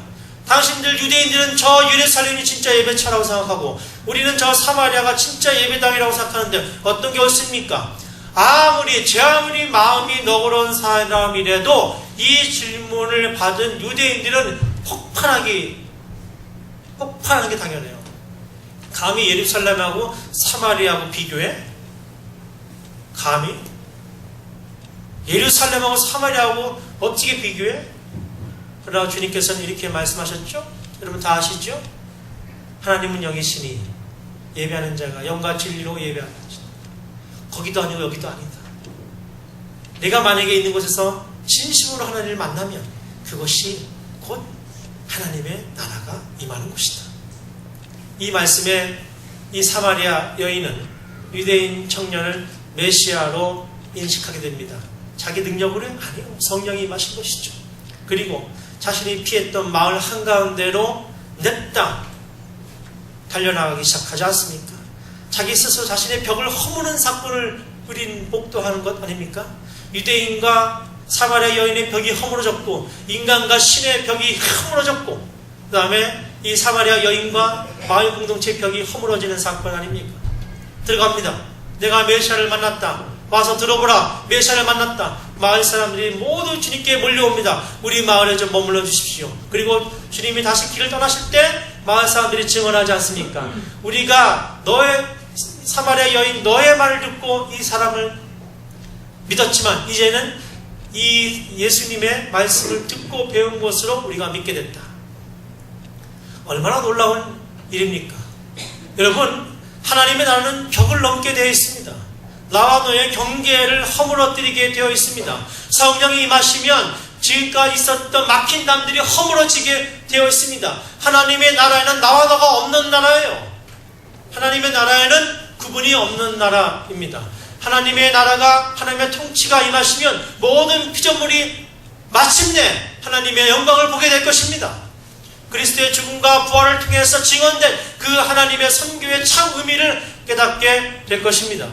Speaker 2: 당신들 유대인들은 저 예루살렘이 진짜 예배처라고 생각하고 우리는 저 사마리아가 진짜 예배당이라고 생각하는데 어떤 게 옳습니까? 제 아무리 마음이 너그러운 사람이라도 이 질문을 받은 유대인들은 폭발하는 게 당연해요. 감히 예루살렘하고 사마리아하고 비교해? 감히? 예루살렘하고 사마리아하고 어떻게 비교해? 그러나 주님께서는 이렇게 말씀하셨죠? 여러분 다 아시죠? 하나님은 영이시니 예배하는 자가 영과 진리로 예배하는 것이다. 거기도 아니고 여기도 아니다. 내가 만약에 있는 곳에서 진심으로 하나님을 만나면 그것이 곧 하나님의 나라가 임하는 곳이다. 이 말씀에 이 사마리아 여인은 유대인 청년을 메시아로 인식하게 됩니다. 자기 능력으로 아니요. 성령이 임하신 것이죠. 그리고 자신이 피했던 마을 한가운데로 냅다 달려나가기 시작하지 않습니까? 자기 스스로 자신의 벽을 허무는 사건을 우린 목도하는 것 아닙니까? 유대인과 사마리아 여인의 벽이 허물어졌고 인간과 신의 벽이 허물어졌고 그 다음에 이 사마리아 여인과 마을 공동체의 벽이 허물어지는 사건 아닙니까? 들어갑니다. 내가 메시아를 만났다. 와서 들어보라. 메시아를 만났다. 마을 사람들이 모두 주님께 몰려옵니다. 우리 마을에 좀 머물러 주십시오. 그리고 주님이 다시 길을 떠나실 때 마을 사람들이 증언하지 않습니까? 우리가 너의 사마리아 여인 너의 말을 듣고 이 사람을 믿었지만 이제는 이 예수님의 말씀을 듣고 배운 것으로 우리가 믿게 됐다. 얼마나 놀라운 일입니까? 여러분, 하나님의 나라는 벽을 넘게 되어 있습니다. 나와 너의 경계를 허물어뜨리게 되어 있습니다. 성령이 임하시면 지금까지 있었던 막힌 담들이 허물어지게 되어 있습니다. 하나님의 나라에는 나와 너가 없는 나라예요. 하나님의 나라에는 구분이 없는 나라입니다. 하나님의 나라가, 하나님의 통치가 임하시면 모든 피조물이 마침내 하나님의 영광을 보게 될 것입니다. 그리스도의 죽음과 부활을 통해서 증언된 그 하나님의 선교의 참 의미를 깨닫게 될 것입니다.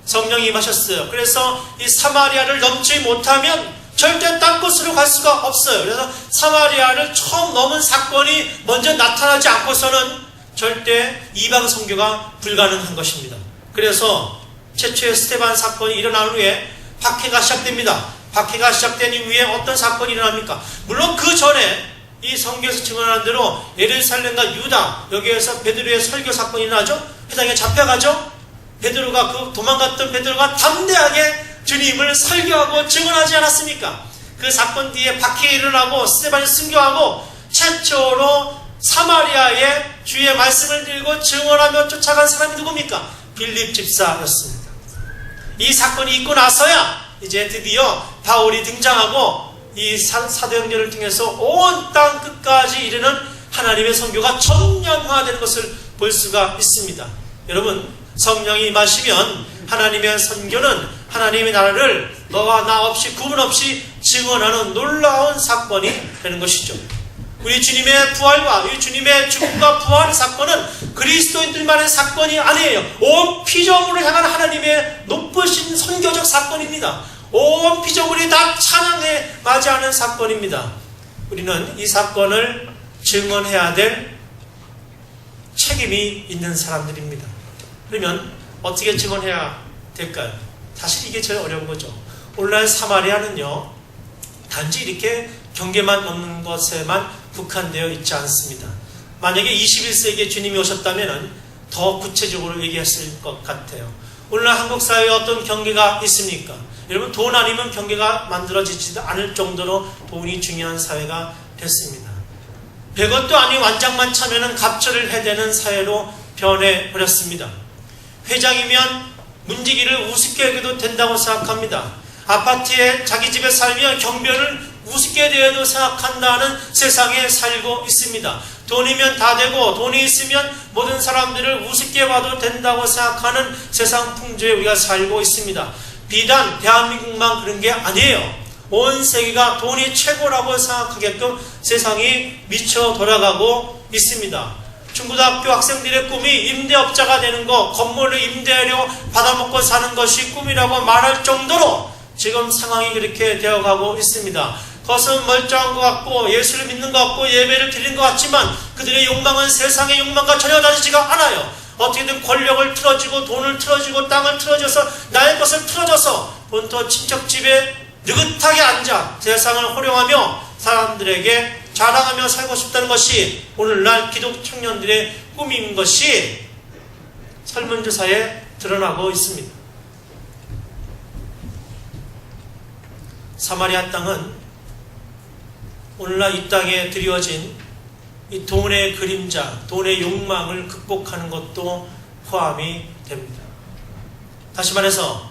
Speaker 2: 성령이 임하셨어요. 그래서 이 사마리아를 넘지 못하면 절대 딴 곳으로 갈 수가 없어요. 그래서 사마리아를 처음 넘은 사건이 먼저 나타나지 않고서는 절대 이방 선교가 불가능한 것입니다. 그래서 최초의 스테반 사건이 일어난 후에 박해가 시작됩니다. 박해가 시작된 이후에 어떤 사건이 일어납니까? 물론 그 전에 이 성경에서 증언하는 대로 예루살렘과 유다, 여기에서 베드로의 설교 사건이 일어나죠. 회당에 잡혀가죠. 베드로가, 그 도망갔던 베드로가 담대하게 주님을 설교하고 증언하지 않았습니까? 그 사건 뒤에 박해가 일어나고 스테반이 순교하고 최초로 사마리아에 주의 말씀을 들고 증언하며 쫓아간 사람이 누굽니까? 빌립 집사였습니다. 이 사건이 있고 나서야 이제 드디어 바울이 등장하고 이 사도행전을 통해서 온 땅 끝까지 이르는 하나님의 선교가 전면화되는 것을 볼 수가 있습니다. 여러분, 성령이 임하시면 하나님의 선교는 하나님의 나라를 너와 나 없이 구분 없이 증언하는 놀라운 사건이 되는 것이죠. 우리 주님의 부활과 우리 주님의 죽음과 부활의 사건은 그리스도인들만의 사건이 아니에요. 온 피조물을 향한 하나님의 높으신 선교적 사건입니다. 온 피조물이 다 찬양에 맞이하는 사건입니다. 우리는 이 사건을 증언해야 될 책임이 있는 사람들입니다. 그러면 어떻게 증언해야 될까요? 사실 이게 제일 어려운 거죠. 오늘날 사마리아는요, 단지 이렇게 경계만 넘는 것에만 국한되어 있지 않습니다. 만약에 21세기에 주님이 오셨다면 더 구체적으로 얘기했을 것 같아요. 오늘날 한국 사회에 어떤 경계가 있습니까? 여러분, 돈 아니면 경계가 만들어지지 않을 정도로 돈이 중요한 사회가 됐습니다. 100원도 아닌 완장만 차면은 갑절을 해대는 사회로 변해버렸습니다. 회장이면 문지기를 우습게 여겨도 된다고 생각합니다. 아파트에 자기 집에 살면 경비원을 우습게 대해도 생각한다는 세상에 살고 있습니다. 돈이면 다 되고 돈이 있으면 모든 사람들을 우습게 봐도 된다고 생각하는 세상 풍조에 우리가 살고 있습니다. 비단 대한민국만 그런 게 아니에요. 온 세계가 돈이 최고라고 생각하게끔 세상이 미쳐 돌아가고 있습니다. 중고등학교 학생들의 꿈이 임대업자가 되는 것, 건물을 임대료 받아먹고 사는 것이 꿈이라고 말할 정도로 지금 상황이 그렇게 되어가고 있습니다. 겉은 멀쩡한 것 같고 예수를 믿는 것 같고 예배를 드리는 것 같지만 그들의 욕망은 세상의 욕망과 전혀 다르지가 않아요. 어떻게든 권력을 틀어주고 돈을 틀어주고 땅을 틀어줘서 나의 것을 틀어줘서 본토 친척집에 느긋하게 앉아 세상을 호령하며 사람들에게 자랑하며 살고 싶다는 것이 오늘날 기독 청년들의 꿈인 것이 설문조사에 드러나고 있습니다. 사마리아 땅은 오늘날 이 땅에 드리워진 이 돈의 그림자, 돈의 욕망을 극복하는 것도 포함이 됩니다. 다시 말해서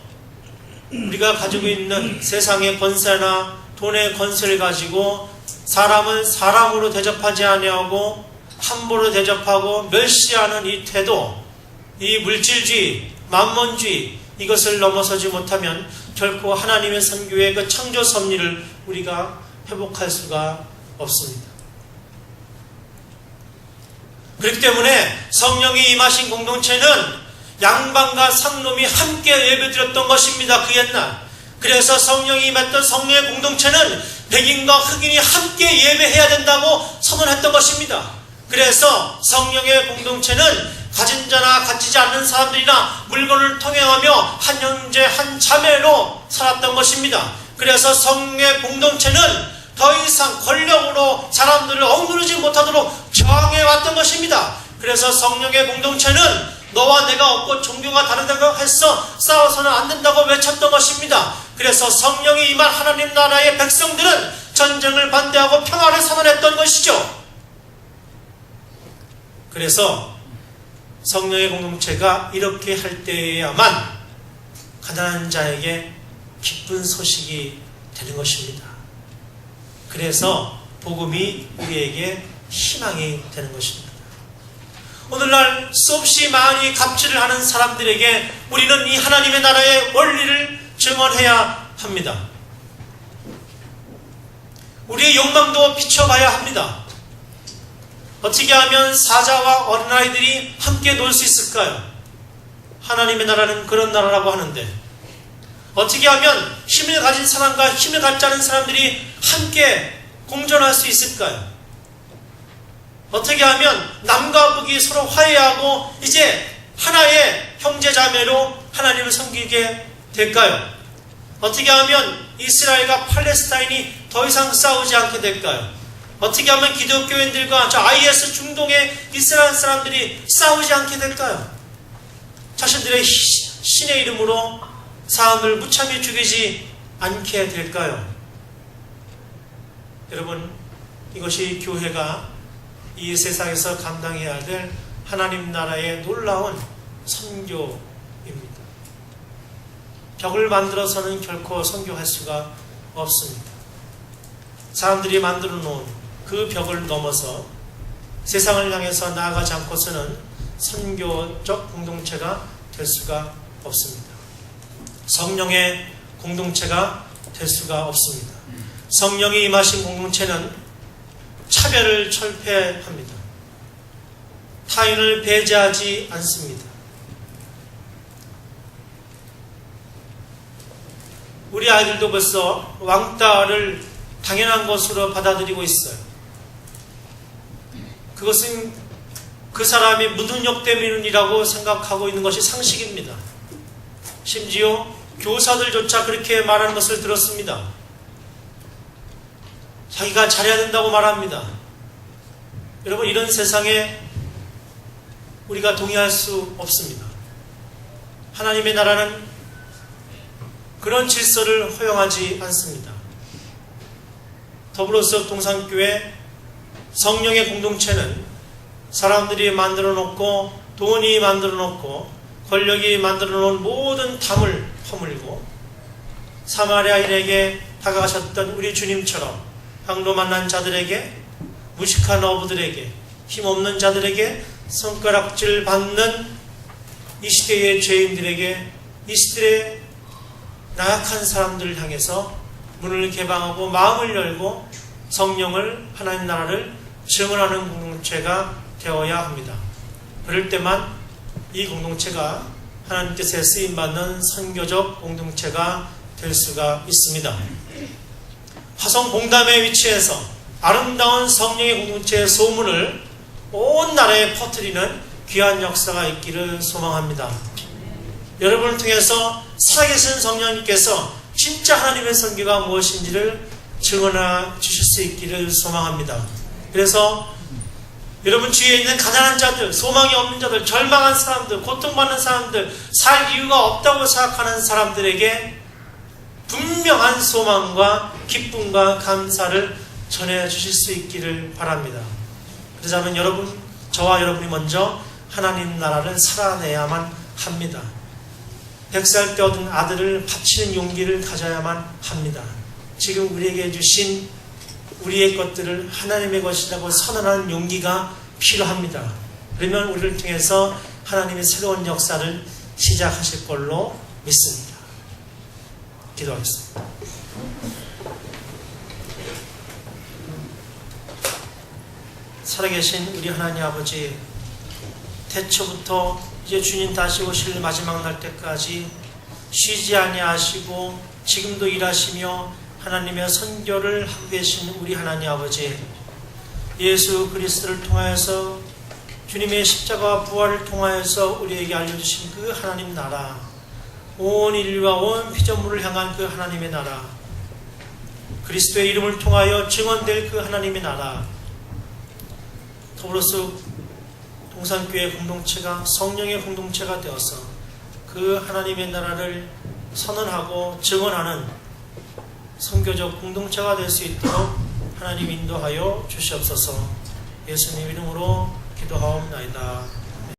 Speaker 2: 우리가 가지고 있는 세상의 권세나 돈의 권세를 가지고 사람을 사람으로 대접하지 아니하고 함부로 대접하고 멸시하는 이 태도, 이 물질주의, 만몬주의, 이것을 넘어서지 못하면 결코 하나님의 선교의 그 창조 섭리를 우리가 회복할 수가 없습니다. 그렇기 때문에 성령이 임하신 공동체는 양반과 상놈이 함께 예배드렸던 것입니다. 그 옛날. 그래서 성령이 임했던 성령의 공동체는 백인과 흑인이 함께 예배해야 된다고 선언했던 것입니다. 그래서 성령의 공동체는 가진 자나 가지지 않는 사람들이나 물건을 통행하며 한 형제 한 자매로 살았던 것입니다. 그래서 성령의 공동체는 더 이상 권력으로 사람들을 억누르지 못하도록 저항해 왔던 것입니다. 그래서 성령의 공동체는 너와 내가 없고 종교가 다르다고 해서 싸워서는 안 된다고 외쳤던 것입니다. 그래서 성령이 임한 하나님 나라의 백성들은 전쟁을 반대하고 평화를 선언했던 것이죠. 그래서 성령의 공동체가 이렇게 할 때에야만 가난한 자에게 기쁜 소식이 되는 것입니다. 그래서 복음이 우리에게 희망이 되는 것입니다. 오늘날 수없이 많이 갑질을 하는 사람들에게 우리는 이 하나님의 나라의 원리를 증언해야 합니다. 우리의 욕망도 비춰봐야 합니다. 어떻게 하면 사자와 어린아이들이 함께 놀 수 있을까요? 하나님의 나라는 그런 나라라고 하는데 어떻게 하면 힘을 가진 사람과 힘을 갖지 않은 사람들이 함께 공존할 수 있을까요? 어떻게 하면 남과 북이 서로 화해하고 이제 하나의 형제자매로 하나님을 섬기게 될까요? 어떻게 하면 이스라엘과 팔레스타인이 더 이상 싸우지 않게 될까요? 어떻게 하면 기독교인들과 저 IS 중동의 이스라엘 사람들이 싸우지 않게 될까요? 자신들의 신의 이름으로 사람을 무참히 죽이지 않게 될까요? 여러분, 이것이 교회가 이 세상에서 감당해야 될 하나님 나라의 놀라운 선교입니다. 벽을 만들어서는 결코 선교할 수가 없습니다. 사람들이 만들어 놓은 그 벽을 넘어서 세상을 향해서 나아가지 않고서는 선교적 공동체가 될 수가 없습니다. 성령의 공동체가 될 수가 없습니다. 성령이 임하신 공동체는 차별을 철폐합니다. 타인을 배제하지 않습니다. 우리 아이들도 벌써 왕따를 당연한 것으로 받아들이고 있어요. 그것은 그 사람이 무능력 때문이라고 생각하고 있는 것이 상식입니다. 심지어 교사들조차 그렇게 말하는 것을 들었습니다. 자기가 잘해야 된다고 말합니다. 여러분, 이런 세상에 우리가 동의할 수 없습니다. 하나님의 나라는 그런 질서를 허용하지 않습니다. 더불어서 동산교회 성령의 공동체는 사람들이 만들어 놓고 돈이 만들어 놓고 권력이 만들어 놓은 모든 담을 허물고 사마리아인에게 다가가셨던 우리 주님처럼 항로 만난 자들에게, 무식한 어부들에게, 힘없는 자들에게, 손가락질 받는 이 시대의 죄인들에게, 이 시대의 나약한 사람들을 향해서 문을 개방하고 마음을 열고 성령을, 하나님 나라를 증언하는 공동체가 되어야 합니다. 그럴 때만 이 공동체가 하나님께서 쓰임받는 선교적 공동체가 될 수가 있습니다. 화성 봉담의 위치에서 아름다운 성령의 공동체의 소문을 온 나라에 퍼뜨리는 귀한 역사가 있기를 소망합니다. 여러분을 통해서 살아계신 성령님께서 진짜 하나님의 선교가 무엇인지를 증언해 주실 수 있기를 소망합니다. 그래서 여러분 주위에 있는 가난한 자들, 소망이 없는 자들, 절망한 사람들, 고통받는 사람들, 살 이유가 없다고 생각하는 사람들에게 분명한 소망과 기쁨과 감사를 전해 주실 수 있기를 바랍니다. 그러자면 여러분, 저와 여러분이 먼저 하나님 나라를 살아내야만 합니다. 100살 때 얻은 아들을 바치는 용기를 가져야만 합니다. 지금 우리에게 주신 우리의 것들을 하나님의 것이라고 선언하는 용기가 필요합니다. 그러면 우리를 통해서 하나님의 새로운 역사를 시작하실 걸로 믿습니다. 기도하겠습니다. 살아계신 우리 하나님 아버지, 태초부터 이제 주님 다시 오실 마지막 날 때까지 쉬지 아니하시고 지금도 일하시며 하나님의 선교를 하고 계신 우리 하나님 아버지, 예수 그리스도를 통하여서 주님의 십자가와 부활을 통하여서 우리에게 알려주신 그 하나님 나라, 온 인류와 온 피조물을 향한 그 하나님의 나라, 그리스도의 이름을 통하여 증언될 그 하나님의 나라, 더불어서 동산교회 공동체가 성령의 공동체가 되어서 그 하나님의 나라를 선언하고 증언하는 선교적 공동체가 될 수 있도록 하나님 인도하여 주시옵소서. 예수님 이름으로 기도하옵나이다.